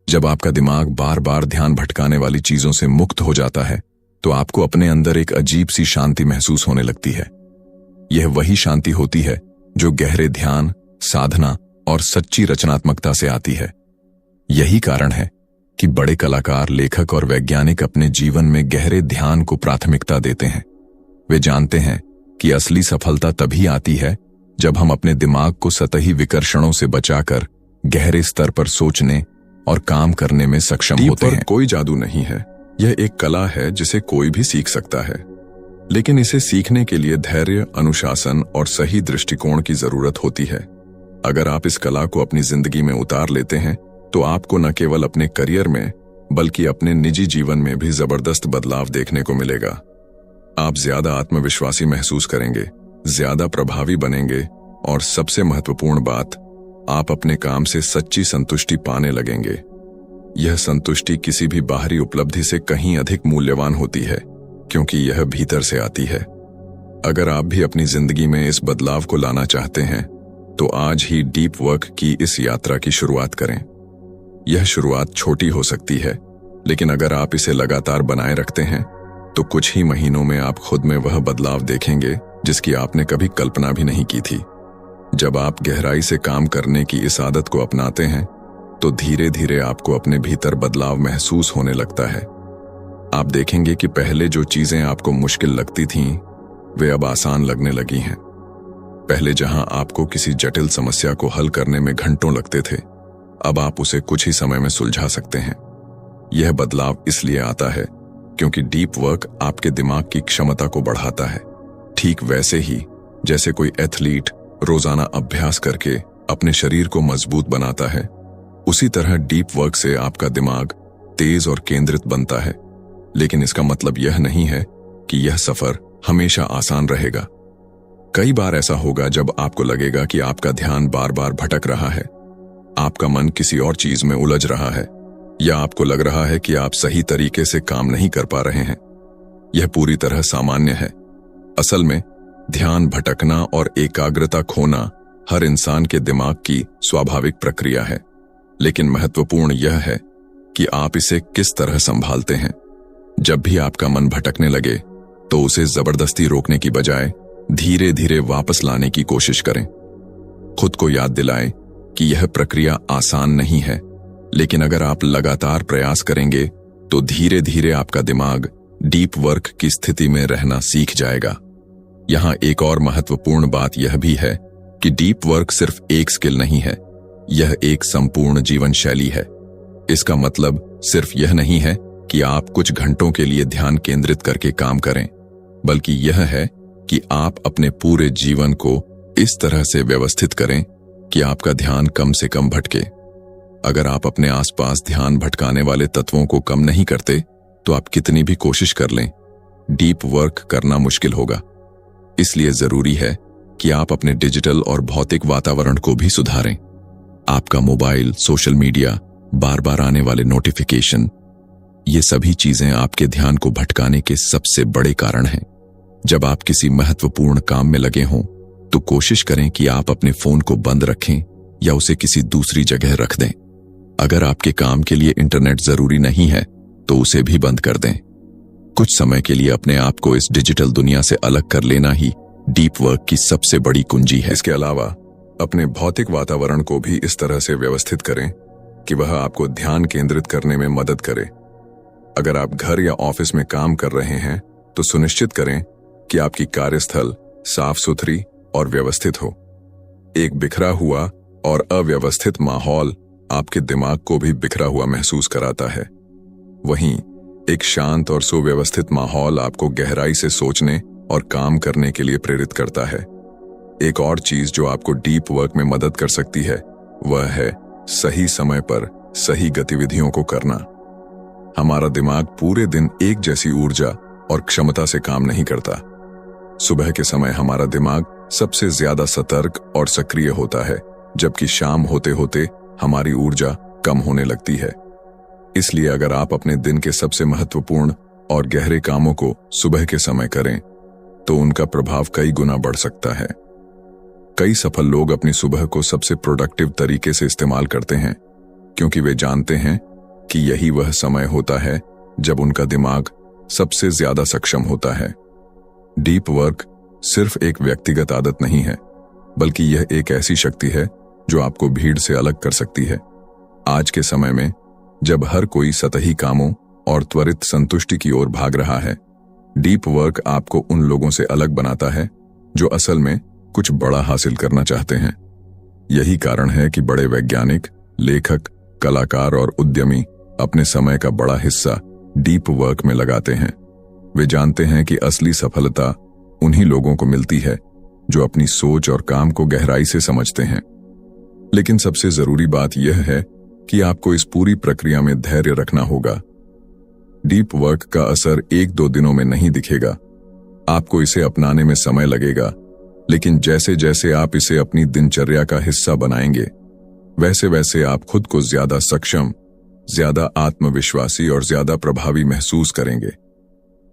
जब आपका दिमाग बार बार ध्यान भटकाने वाली चीजों से मुक्त हो जाता है, तो आपको अपने अंदर एक अजीब सी शांति महसूस होने लगती है। यह वही शांति होती है जो गहरे ध्यान, साधना और सच्ची रचनात्मकता से आती है। यही कारण है कि बड़े कलाकार, लेखक और वैज्ञानिक अपने जीवन में गहरे ध्यान को प्राथमिकता देते हैं। वे जानते हैं कि असली सफलता तभी आती है जब हम अपने दिमाग को सतही विकर्षणों से बचाकर गहरे स्तर पर सोचने और काम करने में सक्षम होते हैं। कोई जादू नहीं है, यह एक कला है जिसे कोई भी सीख सकता है, लेकिन इसे सीखने के लिए धैर्य, अनुशासन और सही दृष्टिकोण की जरूरत होती है। अगर आप इस कला को अपनी जिंदगी में उतार लेते हैं, तो आपको न केवल अपने करियर में बल्कि अपने निजी जीवन में भी जबरदस्त बदलाव देखने को मिलेगा। आप ज्यादा आत्मविश्वासी महसूस करेंगे, ज्यादा प्रभावी बनेंगे और सबसे महत्वपूर्ण बात, आप अपने काम से सच्ची संतुष्टि पाने लगेंगे। यह संतुष्टि किसी भी बाहरी उपलब्धि से कहीं अधिक मूल्यवान होती है, क्योंकि यह भीतर से आती है। अगर आप भी अपनी जिंदगी में इस बदलाव को लाना चाहते हैं, तो आज ही डीप वर्क की इस यात्रा की शुरुआत करें। यह शुरुआत छोटी हो सकती है, लेकिन अगर आप इसे लगातार बनाए रखते हैं, तो कुछ ही महीनों में आप खुद में वह बदलाव देखेंगे जिसकी आपने कभी कल्पना भी नहीं की थी। जब आप गहराई से काम करने की इस आदत को अपनाते हैं, तो धीरे धीरे आपको अपने भीतर बदलाव महसूस होने लगता है। आप देखेंगे कि पहले जो चीजें आपको मुश्किल लगती थीं, वे अब आसान लगने लगी हैं। पहले जहां आपको किसी जटिल समस्या को हल करने में घंटों लगते थे, अब आप उसे कुछ ही समय में सुलझा सकते हैं। यह बदलाव इसलिए आता है क्योंकि डीप वर्क आपके दिमाग की क्षमता को बढ़ाता है। ठीक वैसे ही जैसे कोई एथलीट रोजाना अभ्यास करके अपने शरीर को मजबूत बनाता है, उसी तरह डीप वर्क से आपका दिमाग तेज और केंद्रित बनता है। लेकिन इसका मतलब यह नहीं है कि यह सफर हमेशा आसान रहेगा। कई बार ऐसा होगा जब आपको लगेगा कि आपका ध्यान बार बार भटक रहा है, आपका मन किसी और चीज में उलझ रहा है, या आपको लग रहा है कि आप सही तरीके से काम नहीं कर पा रहे हैं। यह पूरी तरह सामान्य है। असल में ध्यान भटकना और एकाग्रता खोना हर इंसान के दिमाग की स्वाभाविक प्रक्रिया है, लेकिन महत्वपूर्ण यह है कि आप इसे किस तरह संभालते हैं। जब भी आपका मन भटकने लगे, तो उसे जबरदस्ती रोकने की बजाय धीरे धीरे वापस लाने की कोशिश करें। खुद को याद दिलाएं कि यह प्रक्रिया आसान नहीं है, लेकिन अगर आप लगातार प्रयास करेंगे, तो धीरे धीरे आपका दिमाग डीप वर्क की स्थिति में रहना सीख जाएगा। यहां एक और महत्वपूर्ण बात यह भी है कि डीप वर्क सिर्फ एक स्किल नहीं है, यह एक संपूर्ण जीवन शैली है। इसका मतलब सिर्फ यह नहीं है कि आप कुछ घंटों के लिए ध्यान केंद्रित करके काम करें, बल्कि यह है कि आप अपने पूरे जीवन को इस तरह से व्यवस्थित करें कि आपका ध्यान कम से कम भटके। अगर आप अपने आसपास ध्यान भटकाने वाले तत्वों को कम नहीं करते, तो आप कितनी भी कोशिश कर लें, डीप वर्क करना मुश्किल होगा। इसलिए जरूरी है कि आप अपने डिजिटल और भौतिक वातावरण को भी सुधारें। आपका मोबाइल, सोशल मीडिया, बार बार आने वाले नोटिफिकेशन, ये सभी चीजें आपके ध्यान को भटकाने के सबसे बड़े कारण हैं। जब आप किसी महत्वपूर्ण काम में लगे हों, तो कोशिश करें कि आप अपने फोन को बंद रखें या उसे किसी दूसरी जगह रख दें। अगर आपके काम के लिए इंटरनेट जरूरी नहीं है, तो उसे भी बंद कर दें। कुछ समय के लिए अपने आप को इस डिजिटल दुनिया से अलग कर लेना ही डीप वर्क की सबसे बड़ी कुंजी है। इसके अलावा अपने भौतिक वातावरण को भी इस तरह से व्यवस्थित करें कि वह आपको ध्यान केंद्रित करने में मदद करे। अगर आप घर या ऑफिस में काम कर रहे हैं, तो सुनिश्चित करें कि आपकी कार्यस्थल साफ सुथरी और व्यवस्थित हो। एक बिखरा हुआ और अव्यवस्थित माहौल आपके दिमाग को भी बिखरा हुआ महसूस कराता है। वहीं एक शांत और सुव्यवस्थित माहौल आपको गहराई से सोचने और काम करने के लिए प्रेरित करता है। एक और चीज जो आपको डीप वर्क में मदद कर सकती है, वह है सही समय पर सही गतिविधियों को करना। हमारा दिमाग पूरे दिन एक जैसी ऊर्जा और क्षमता से काम नहीं करता। सुबह के समय हमारा दिमाग सबसे ज्यादा सतर्क और सक्रिय होता है, जबकि शाम होते होते हमारी ऊर्जा कम होने लगती है। इसलिए अगर आप अपने दिन के सबसे महत्वपूर्ण और गहरे कामों को सुबह के समय करें, तो उनका प्रभाव कई गुना बढ़ सकता है। कई सफल लोग अपनी सुबह को सबसे प्रोडक्टिव तरीके से इस्तेमाल करते हैं, क्योंकि वे जानते हैं कि यही वह समय होता है जब उनका दिमाग सबसे ज्यादा सक्षम होता है। डीप वर्क सिर्फ एक व्यक्तिगत आदत नहीं है, बल्कि यह एक ऐसी शक्ति है जो आपको भीड़ से अलग कर सकती है। आज के समय में जब हर कोई सतही कामों और त्वरित संतुष्टि की ओर भाग रहा है, डीप वर्क आपको उन लोगों से अलग बनाता है जो असल में कुछ बड़ा हासिल करना चाहते हैं। यही कारण है कि बड़े वैज्ञानिक, लेखक, कलाकार और उद्यमी अपने समय का बड़ा हिस्सा डीप वर्क में लगाते हैं। वे जानते हैं कि असली सफलता उन्हीं लोगों को मिलती है जो अपनी सोच और काम को गहराई से समझते हैं। लेकिन सबसे जरूरी बात यह है कि आपको इस पूरी प्रक्रिया में धैर्य रखना होगा। डीप वर्क का असर 1-2 दिनों में नहीं दिखेगा। आपको इसे अपनाने में समय लगेगा, लेकिन जैसे जैसे आप इसे अपनी दिनचर्या का हिस्सा बनाएंगे, वैसे वैसे आप खुद को ज्यादा सक्षम, ज्यादा आत्मविश्वासी और ज्यादा प्रभावी महसूस करेंगे।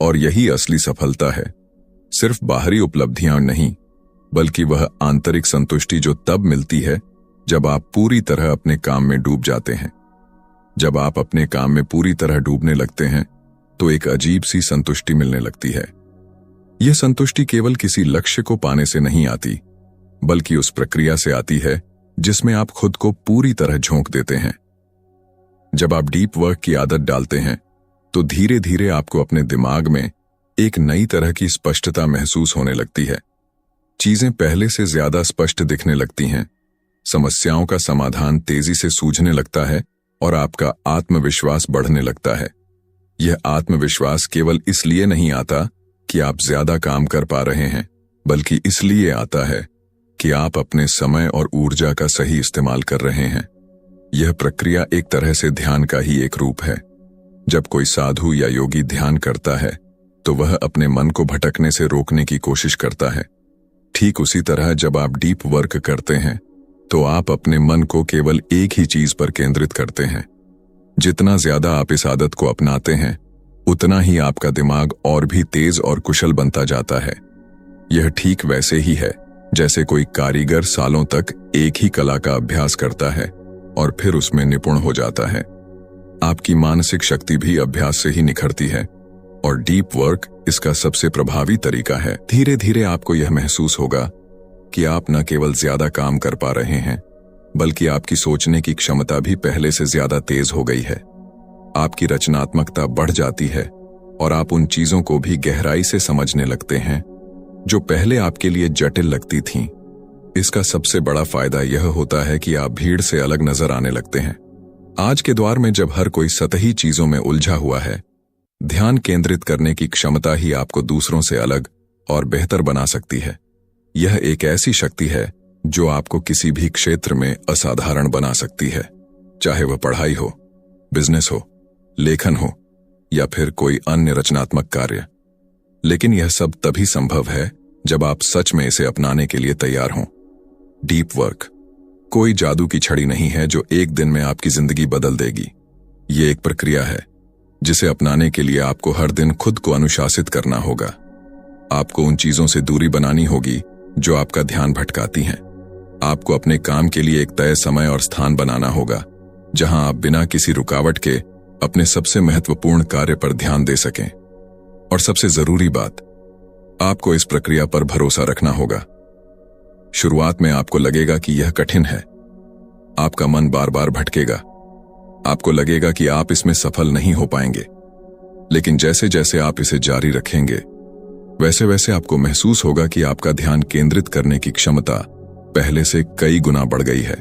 और यही असली सफलता है, सिर्फ बाहरी उपलब्धियां नहीं, बल्कि वह आंतरिक संतुष्टि जो तब मिलती है जब आप पूरी तरह अपने काम में डूब जाते हैं। जब आप अपने काम में पूरी तरह डूबने लगते हैं, तो एक अजीब सी संतुष्टि मिलने लगती है। यह संतुष्टि केवल किसी लक्ष्य को पाने से नहीं आती, बल्कि उस प्रक्रिया से आती है जिसमें आप खुद को पूरी तरह झोंक देते हैं। जब आप डीप वर्क की आदत डालते हैं, तो धीरे धीरे आपको अपने दिमाग में एक नई तरह की स्पष्टता महसूस होने लगती है। चीजें पहले से ज्यादा स्पष्ट दिखने लगती हैं, समस्याओं का समाधान तेजी से सूझने लगता है और आपका आत्मविश्वास बढ़ने लगता है। यह आत्मविश्वास केवल इसलिए नहीं आता कि आप ज्यादा काम कर पा रहे हैं, बल्कि इसलिए आता है कि आप अपने समय और ऊर्जा का सही इस्तेमाल कर रहे हैं। यह प्रक्रिया एक तरह से ध्यान का ही एक रूप है। जब कोई साधु या योगी ध्यान करता है, तो वह अपने मन को भटकने से रोकने की कोशिश करता है। ठीक उसी तरह जब आप डीप वर्क करते हैं, तो आप अपने मन को केवल एक ही चीज पर केंद्रित करते हैं। जितना ज्यादा आप इस आदत को अपनाते हैं, उतना ही आपका दिमाग और भी तेज और कुशल बनता जाता है। यह ठीक वैसे ही है जैसे कोई कारीगर सालों तक एक ही कला का अभ्यास करता है और फिर उसमें निपुण हो जाता है। आपकी मानसिक शक्ति भी अभ्यास से ही निखरती है, और डीप वर्क इसका सबसे प्रभावी तरीका है। धीरे धीरे आपको यह महसूस होगा कि आप न केवल ज्यादा काम कर पा रहे हैं, बल्कि आपकी सोचने की क्षमता भी पहले से ज्यादा तेज हो गई है। आपकी रचनात्मकता बढ़ जाती है और आप उन चीजों को भी गहराई से समझने लगते हैं जो पहले आपके लिए जटिल लगती थीं। इसका सबसे बड़ा फायदा यह होता है कि आप भीड़ से अलग नजर आने लगते हैं। आज के दौर में जब हर कोई सतही चीजों में उलझा हुआ है, ध्यान केंद्रित करने की क्षमता ही आपको दूसरों से अलग और बेहतर बना सकती है। यह एक ऐसी शक्ति है जो आपको किसी भी क्षेत्र में असाधारण बना सकती है, चाहे वह पढ़ाई हो, बिजनेस हो, लेखन हो या फिर कोई अन्य रचनात्मक कार्य। लेकिन यह सब तभी संभव है जब आप सच में इसे अपनाने के लिए तैयार हों। डीप वर्क कोई जादू की छड़ी नहीं है जो एक दिन में आपकी जिंदगी बदल देगी। ये एक प्रक्रिया है जिसे अपनाने के लिए आपको हर दिन खुद को अनुशासित करना होगा। आपको उन चीजों से दूरी बनानी होगी जो आपका ध्यान भटकाती हैं। आपको अपने काम के लिए एक तय समय और स्थान बनाना होगा जहां आप बिना किसी रुकावट के अपने सबसे महत्वपूर्ण कार्य पर ध्यान दे सकें। और सबसे जरूरी बात, आपको इस प्रक्रिया पर भरोसा रखना होगा। शुरुआत में आपको लगेगा कि यह कठिन है, आपका मन बार बार भटकेगा, आपको लगेगा कि आप इसमें सफल नहीं हो पाएंगे। लेकिन जैसे जैसे आप इसे जारी रखेंगे, वैसे वैसे आपको महसूस होगा कि आपका ध्यान केंद्रित करने की क्षमता पहले से कई गुना बढ़ गई है।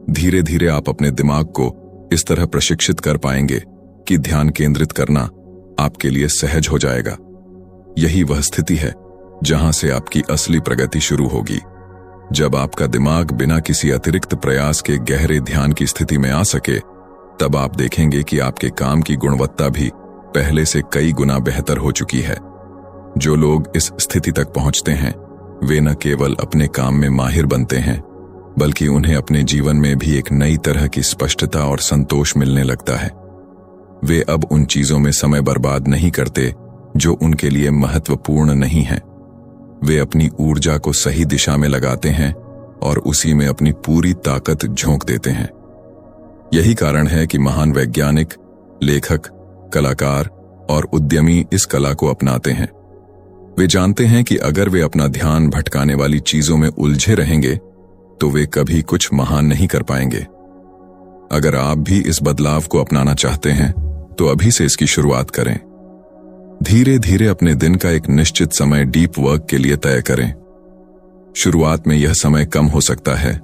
धीरे धीरे आप अपने दिमाग को इस तरह प्रशिक्षित कर पाएंगे कि ध्यान केंद्रित करना आपके लिए सहज हो जाएगा। यही वह स्थिति है जहां से आपकी असली प्रगति शुरू होगी। जब आपका दिमाग बिना किसी अतिरिक्त प्रयास के गहरे ध्यान की स्थिति में आ सके, तब आप देखेंगे कि आपके काम की गुणवत्ता भी पहले से कई गुना बेहतर हो चुकी है। जो लोग इस स्थिति तक पहुंचते हैं वे न केवल अपने काम में माहिर बनते हैं बल्कि उन्हें अपने जीवन में भी एक नई तरह की स्पष्टता और संतोष मिलने लगता है। वे अब उन चीजों में समय बर्बाद नहीं करते जो उनके लिए महत्वपूर्ण नहीं है। वे अपनी ऊर्जा को सही दिशा में लगाते हैं और उसी में अपनी पूरी ताकत झोंक देते हैं। यही कारण है कि महान वैज्ञानिक, लेखक, कलाकार और उद्यमी इस कला को अपनाते हैं। वे जानते हैं कि अगर वे अपना ध्यान भटकाने वाली चीजों में उलझे रहेंगे तो वे कभी कुछ महान नहीं कर पाएंगे। अगर आप भी इस बदलाव को अपनाना चाहते हैं तो अभी से इसकी शुरुआत करें। धीरे धीरे अपने दिन का एक निश्चित समय डीप वर्क के लिए तय करें। शुरुआत में यह समय कम हो सकता है,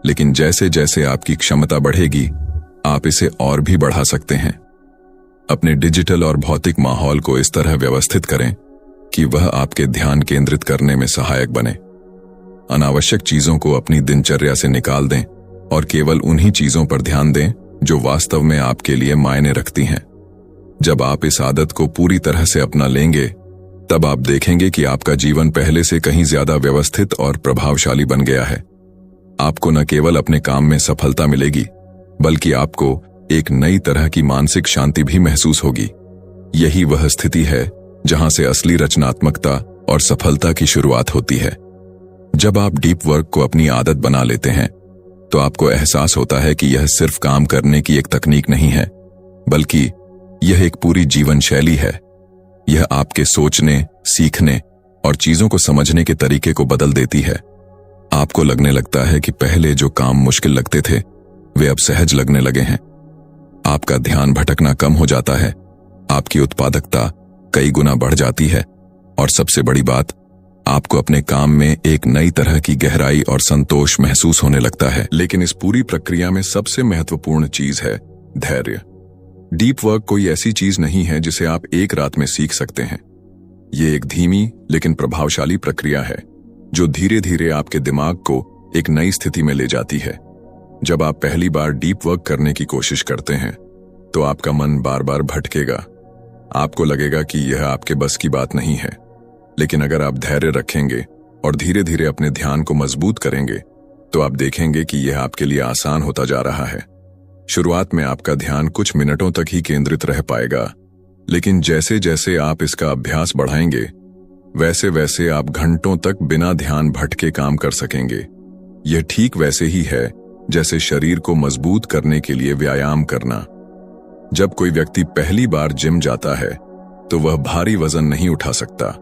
लेकिन जैसे जैसे आपकी क्षमता बढ़ेगी आप इसे और भी बढ़ा सकते हैं। अपने डिजिटल और भौतिक माहौल को इस तरह व्यवस्थित करें कि वह आपके ध्यान केंद्रित करने में सहायक बने। अनावश्यक चीजों को अपनी दिनचर्या से निकाल दें और केवल उन्हीं चीजों पर ध्यान दें जो वास्तव में आपके लिए मायने रखती हैं। जब आप इस आदत को पूरी तरह से अपना लेंगे तब आप देखेंगे कि आपका जीवन पहले से कहीं ज्यादा व्यवस्थित और प्रभावशाली बन गया है। आपको न केवल अपने काम में सफलता मिलेगी बल्कि आपको एक नई तरह की मानसिक शांति भी महसूस होगी। यही वह स्थिति है जहां से असली रचनात्मकता और सफलता की शुरुआत होती है। जब आप डीप वर्क को अपनी आदत बना लेते हैं तो आपको एहसास होता है कि यह सिर्फ काम करने की एक तकनीक नहीं है बल्कि यह एक पूरी जीवन शैली है। यह आपके सोचने, सीखने और चीजों को समझने के तरीके को बदल देती है। आपको लगने लगता है कि पहले जो काम मुश्किल लगते थे वे अब सहज लगने लगे हैं। आपका ध्यान भटकना कम हो जाता है, आपकी उत्पादकता कई गुना बढ़ जाती है और सबसे बड़ी बात, आपको अपने काम में एक नई तरह की गहराई और संतोष महसूस होने लगता है। लेकिन इस पूरी प्रक्रिया में सबसे महत्वपूर्ण चीज है धैर्य। डीप वर्क कोई ऐसी चीज नहीं है जिसे आप एक रात में सीख सकते हैं। ये एक धीमी लेकिन प्रभावशाली प्रक्रिया है जो धीरे धीरे आपके दिमाग को एक नई स्थिति में ले जाती है। जब आप पहली बार डीप वर्क करने की कोशिश करते हैं तो आपका मन बार बार भटकेगा। आपको लगेगा कि यह आपके बस की बात नहीं है, लेकिन अगर आप धैर्य रखेंगे और धीरे धीरे अपने ध्यान को मजबूत करेंगे तो आप देखेंगे कि यह आपके लिए आसान होता जा रहा है। शुरुआत में आपका ध्यान कुछ मिनटों तक ही केंद्रित रह पाएगा, लेकिन जैसे जैसे आप इसका अभ्यास बढ़ाएंगे वैसे वैसे आप घंटों तक बिना ध्यान भटके काम कर सकेंगे। यह ठीक वैसे ही है जैसे शरीर को मजबूत करने के लिए व्यायाम करना। जब कोई व्यक्ति पहली बार जिम जाता है तो वह भारी वजन नहीं उठा सकता,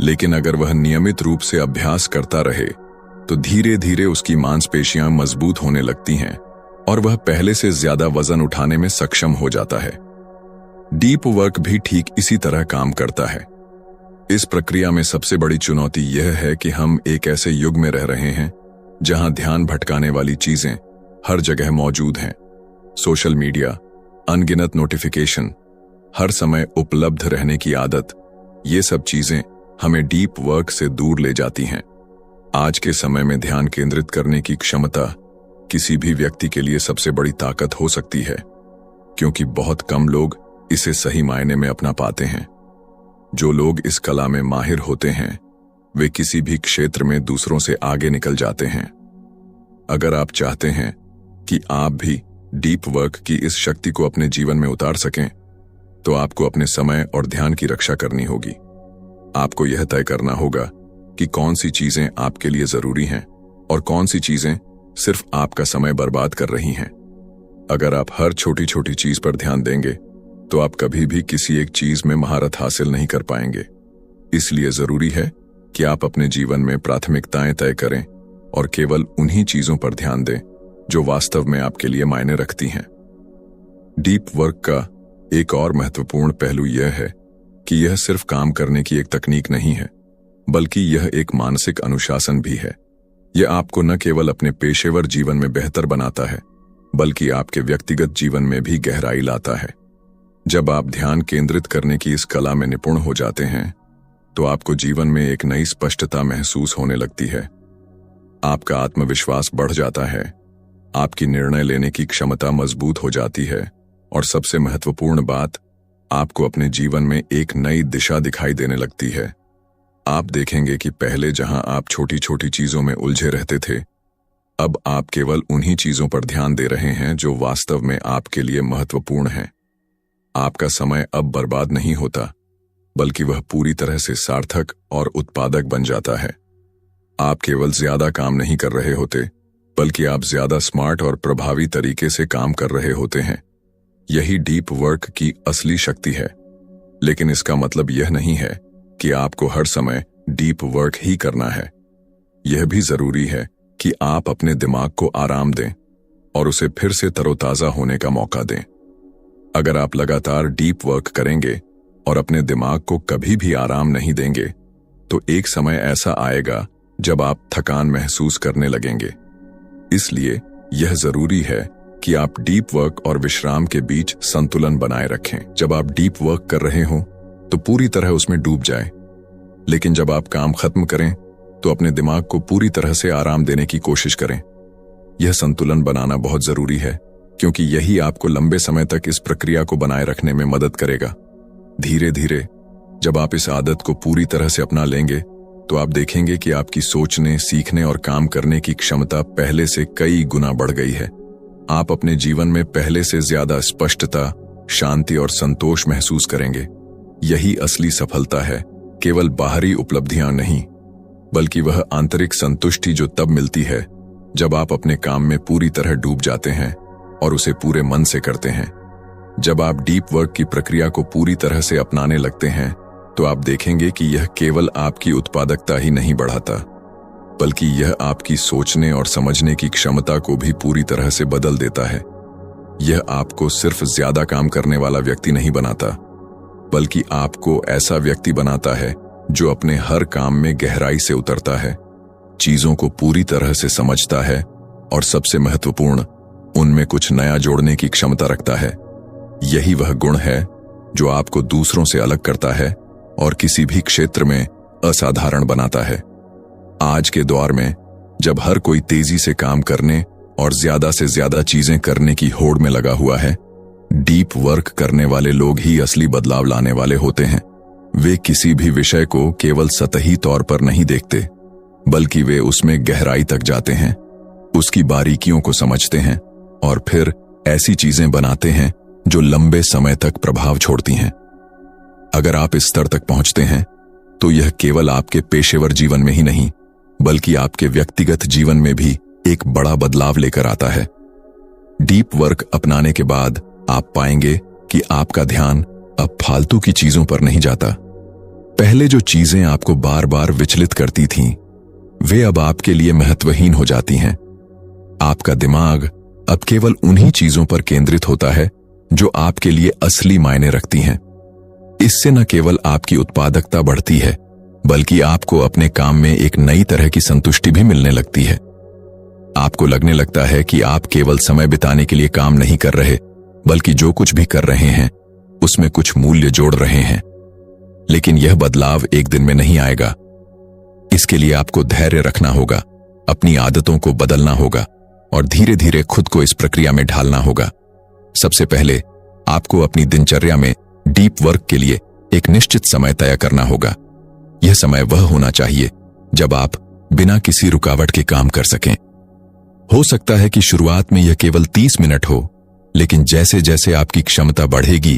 लेकिन अगर वह नियमित रूप से अभ्यास करता रहे तो धीरे धीरे उसकी मांसपेशियां मजबूत होने लगती हैं और वह पहले से ज्यादा वजन उठाने में सक्षम हो जाता है। डीप वर्क भी ठीक इसी तरह काम करता है। इस प्रक्रिया में सबसे बड़ी चुनौती यह है कि हम एक ऐसे युग में रह रहे हैं जहां ध्यान भटकाने वाली चीजें हर जगह मौजूद हैं। सोशल मीडिया, अनगिनत नोटिफिकेशन, हर समय उपलब्ध रहने की आदत, ये सब चीजें हमें डीप वर्क से दूर ले जाती हैं। आज के समय में ध्यान केंद्रित करने की क्षमता किसी भी व्यक्ति के लिए सबसे बड़ी ताकत हो सकती है, क्योंकि बहुत कम लोग इसे सही मायने में अपना पाते हैं। जो लोग इस कला में माहिर होते हैं वे किसी भी क्षेत्र में दूसरों से आगे निकल जाते हैं। अगर आप चाहते हैं कि आप भी डीप वर्क की इस शक्ति को अपने जीवन में उतार सकें तो आपको अपने समय और ध्यान की रक्षा करनी होगी। आपको यह तय करना होगा कि कौन सी चीजें आपके लिए जरूरी हैं और कौन सी चीजें सिर्फ आपका समय बर्बाद कर रही हैं। अगर आप हर छोटी छोटी चीज पर ध्यान देंगे तो आप कभी भी किसी एक चीज में महारत हासिल नहीं कर पाएंगे। इसलिए जरूरी है कि आप अपने जीवन में प्राथमिकताएं तय करें और केवल उन्हीं चीजों पर ध्यान दें जो वास्तव में आपके लिए मायने रखती हैं। डीप वर्क का एक और महत्वपूर्ण पहलू यह है कि यह सिर्फ काम करने की एक तकनीक नहीं है, बल्कि यह एक मानसिक अनुशासन भी है। यह आपको न केवल अपने पेशेवर जीवन में बेहतर बनाता है, बल्कि आपके व्यक्तिगत जीवन में भी गहराई लाता है। जब आप ध्यान केंद्रित करने की इस कला में निपुण हो जाते हैं तो आपको जीवन में एक नई स्पष्टता महसूस होने लगती है। आपका आत्मविश्वास बढ़ जाता है, आपकी निर्णय लेने की क्षमता मजबूत हो जाती है और सबसे महत्वपूर्ण बात, आपको अपने जीवन में एक नई दिशा दिखाई देने लगती है। आप देखेंगे कि पहले जहां आप छोटी छोटी चीजों में उलझे रहते थे, अब आप केवल उन्हीं चीजों पर ध्यान दे रहे हैं जो वास्तव में आपके लिए महत्वपूर्ण हैं। आपका समय अब बर्बाद नहीं होता, बल्कि वह पूरी तरह से सार्थक और उत्पादक बन जाता है। आप केवल ज्यादा काम नहीं कर रहे होते, बल्कि आप ज्यादा स्मार्ट और प्रभावी तरीके से काम कर रहे होते हैं। यही डीप वर्क की असली शक्ति है। लेकिन इसका मतलब यह नहीं है कि आपको हर समय डीप वर्क ही करना है। यह भी जरूरी है कि आप अपने दिमाग को आराम दें और उसे फिर से तरोताजा होने का मौका दें। अगर आप लगातार डीप वर्क करेंगे और अपने दिमाग को कभी भी आराम नहीं देंगे, तो एक समय ऐसा आएगा जब आप थकान महसूस करने लगेंगे। इसलिए यह जरूरी है कि आप डीप वर्क और विश्राम के बीच संतुलन बनाए रखें। जब आप डीप वर्क कर रहे हो तो पूरी तरह उसमें डूब जाएं, लेकिन जब आप काम खत्म करें तो अपने दिमाग को पूरी तरह से आराम देने की कोशिश करें। यह संतुलन बनाना बहुत जरूरी है, क्योंकि यही आपको लंबे समय तक इस प्रक्रिया को बनाए रखने में मदद करेगा। धीरे धीरे जब आप इस आदत को पूरी तरह से अपना लेंगे, तो आप देखेंगे कि आपकी सोचने, सीखने और काम करने की क्षमता पहले से कई गुना बढ़ गई है। आप अपने जीवन में पहले से ज्यादा स्पष्टता, शांति और संतोष महसूस करेंगे। यही असली सफलता है, केवल बाहरी उपलब्धियां नहीं, बल्कि वह आंतरिक संतुष्टि जो तब मिलती है जब आप अपने काम में पूरी तरह डूब जाते हैं और उसे पूरे मन से करते हैं। जब आप डीप वर्क की प्रक्रिया को पूरी तरह से अपनाने लगते हैं, तो आप देखेंगे कि यह केवल आपकी उत्पादकता ही नहीं बढ़ाता, बल्कि यह आपकी सोचने और समझने की क्षमता को भी पूरी तरह से बदल देता है। यह आपको सिर्फ ज्यादा काम करने वाला व्यक्ति नहीं बनाता, बल्कि आपको ऐसा व्यक्ति बनाता है जो अपने हर काम में गहराई से उतरता है, चीजों को पूरी तरह से समझता है और सबसे महत्वपूर्ण, उनमें कुछ नया जोड़ने की क्षमता रखता है। यही वह गुण है जो आपको दूसरों से अलग करता है और किसी भी क्षेत्र में असाधारण बनाता है। आज के दौर में जब हर कोई तेजी से काम करने और ज्यादा से ज्यादा चीजें करने की होड़ में लगा हुआ है, डीप वर्क करने वाले लोग ही असली बदलाव लाने वाले होते हैं। वे किसी भी विषय को केवल सतही तौर पर नहीं देखते, बल्कि वे उसमें गहराई तक जाते हैं, उसकी बारीकियों को समझते हैं और फिर ऐसी चीजें बनाते हैं जो लंबे समय तक प्रभाव छोड़ती हैं। अगर आप इस स्तर तक पहुंचते हैं, तो यह केवल आपके पेशेवर जीवन में ही नहीं, बल्कि आपके व्यक्तिगत जीवन में भी एक बड़ा बदलाव लेकर आता है। डीप वर्क अपनाने के बाद आप पाएंगे कि आपका ध्यान अब फालतू की चीजों पर नहीं जाता। पहले जो चीजें आपको बार बार विचलित करती थीं, वे अब आपके लिए महत्वहीन हो जाती हैं। आपका दिमाग अब केवल उन्हीं चीजों पर केंद्रित होता है जो आपके लिए असली मायने रखती हैं। इससे न केवल आपकी उत्पादकता बढ़ती है, बल्कि आपको अपने काम में एक नई तरह की संतुष्टि भी मिलने लगती है। आपको लगने लगता है कि आप केवल समय बिताने के लिए काम नहीं कर रहे, बल्कि जो कुछ भी कर रहे हैं उसमें कुछ मूल्य जोड़ रहे हैं। लेकिन यह बदलाव एक दिन में नहीं आएगा। इसके लिए आपको धैर्य रखना होगा, अपनी आदतों को बदलना होगा और धीरे धीरे खुद को इस प्रक्रिया में ढालना होगा। सबसे पहले आपको अपनी दिनचर्या में डीप वर्क के लिए एक निश्चित समय तय करना होगा। यह समय वह होना चाहिए जब आप बिना किसी रुकावट के काम कर सकें। हो सकता है कि शुरुआत में यह केवल 30 मिनट हो, लेकिन जैसे जैसे आपकी क्षमता बढ़ेगी,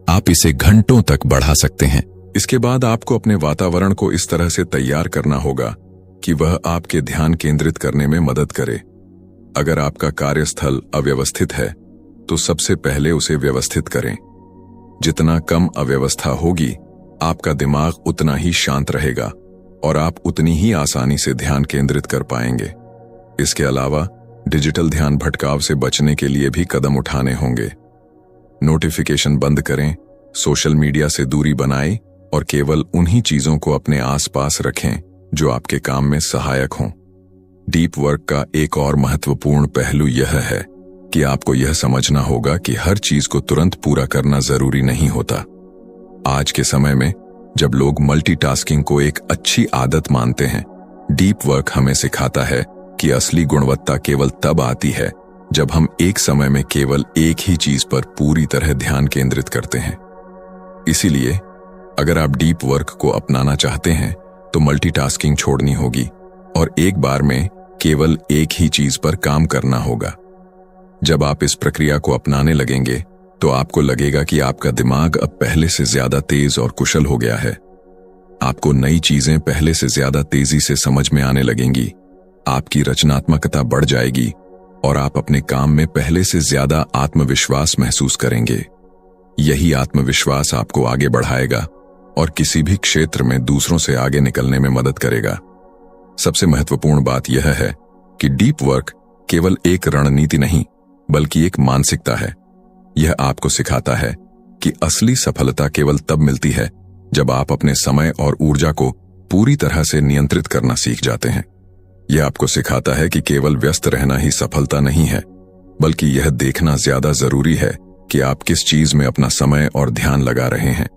आप इसे घंटों तक बढ़ा सकते हैं। इसके बाद आपको अपने वातावरण को इस तरह से तैयार करना होगा कि वह आपके ध्यान केंद्रित करने में मदद करे। अगर आपका कार्यस्थल अव्यवस्थित है, तो सबसे पहले उसे व्यवस्थित करें। जितना कम अव्यवस्था होगी, आपका दिमाग उतना ही शांत रहेगा और आप उतनी ही आसानी से ध्यान केंद्रित कर पाएंगे। इसके अलावा डिजिटल ध्यान भटकाव से बचने के लिए भी कदम उठाने होंगे। नोटिफिकेशन बंद करें, सोशल मीडिया से दूरी बनाएं और केवल उन्हीं चीजों को अपने आसपास रखें जो आपके काम में सहायक हों। डीप वर्क का एक और महत्वपूर्ण पहलू यह है कि आपको यह समझना होगा कि हर चीज को तुरंत पूरा करना जरूरी नहीं होता। आज के समय में जब लोग मल्टीटास्किंग को एक अच्छी आदत मानते हैं, डीप वर्क हमें सिखाता है कि असली गुणवत्ता केवल तब आती है जब हम एक समय में केवल एक ही चीज पर पूरी तरह ध्यान केंद्रित करते हैं। इसीलिए अगर आप डीप वर्क को अपनाना चाहते हैं तो मल्टीटास्किंग छोड़नी होगी और एक बार में केवल एक ही चीज पर काम करना होगा। जब आप इस प्रक्रिया को अपनाने लगेंगे तो आपको लगेगा कि आपका दिमाग अब पहले से ज्यादा तेज और कुशल हो गया है। आपको नई चीजें पहले से ज्यादा तेजी से समझ में आने लगेंगी, आपकी रचनात्मकता बढ़ जाएगी और आप अपने काम में पहले से ज्यादा आत्मविश्वास महसूस करेंगे। यही आत्मविश्वास आपको आगे बढ़ाएगा और किसी भी क्षेत्र में दूसरों से आगे निकलने में मदद करेगा। सबसे महत्वपूर्ण बात यह है कि डीप वर्क केवल एक रणनीति नहीं बल्कि एक मानसिकता है। यह आपको सिखाता है कि असली सफलता केवल तब मिलती है जब आप अपने समय और ऊर्जा को पूरी तरह से नियंत्रित करना सीख जाते हैं। यह आपको सिखाता है कि केवल व्यस्त रहना ही सफलता नहीं है, बल्कि यह देखना ज्यादा जरूरी है कि आप किस चीज में अपना समय और ध्यान लगा रहे हैं।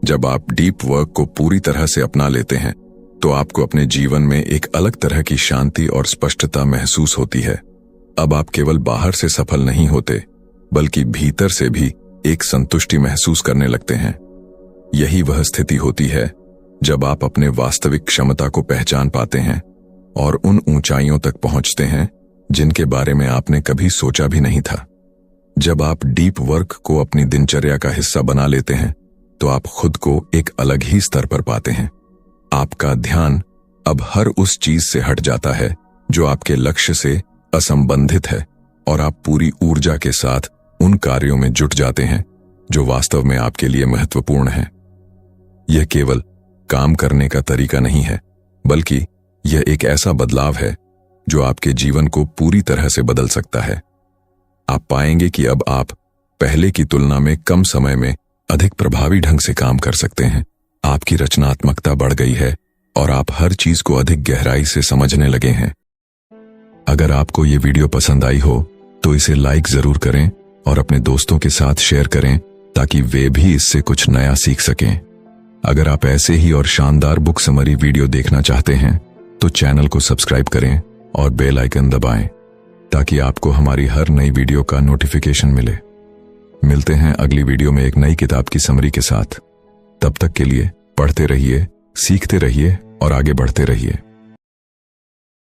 जब आप डीप वर्क को पूरी तरह से अपना लेते हैं तो आपको अपने जीवन में एक अलग तरह की शांति और स्पष्टता महसूस होती है। अब आप केवल बाहर से सफल नहीं होते बल्कि भीतर से भी एक संतुष्टि महसूस करने लगते हैं। यही वह स्थिति होती है जब आप अपने वास्तविक क्षमता को पहचान पाते हैं और उन ऊंचाइयों तक पहुंचते हैं जिनके बारे में आपने कभी सोचा भी नहीं था। जब आप डीप वर्क को अपनी दिनचर्या का हिस्सा बना लेते हैं तो आप खुद को एक अलग ही स्तर पर पाते हैं। आपका ध्यान अब हर उस चीज से हट जाता है जो आपके लक्ष्य से असंबंधित है और आप पूरी ऊर्जा के साथ उन कार्यों में जुट जाते हैं जो वास्तव में आपके लिए महत्वपूर्ण हैं। यह केवल काम करने का तरीका नहीं है, बल्कि यह एक ऐसा बदलाव है जो आपके जीवन को पूरी तरह से बदल सकता है। आप पाएंगे कि अब आप पहले की तुलना में कम समय में अधिक प्रभावी ढंग से काम कर सकते हैं। आपकी रचनात्मकता बढ़ गई है और आप हर चीज को अधिक गहराई से समझने लगे हैं। अगर आपको ये वीडियो पसंद आई हो तो इसे लाइक जरूर करें और अपने दोस्तों के साथ शेयर करें ताकि वे भी इससे कुछ नया सीख सकें। अगर आप ऐसे ही और शानदार बुक समरी वीडियो देखना चाहते हैं तो चैनल को सब्सक्राइब करें और बेल आइकन दबाएं ताकि आपको हमारी हर नई वीडियो का नोटिफिकेशन मिले। मिलते हैं अगली वीडियो में एक नई किताब की समरी के साथ। तब तक के लिए पढ़ते रहिए, सीखते रहिए और आगे बढ़ते रहिए।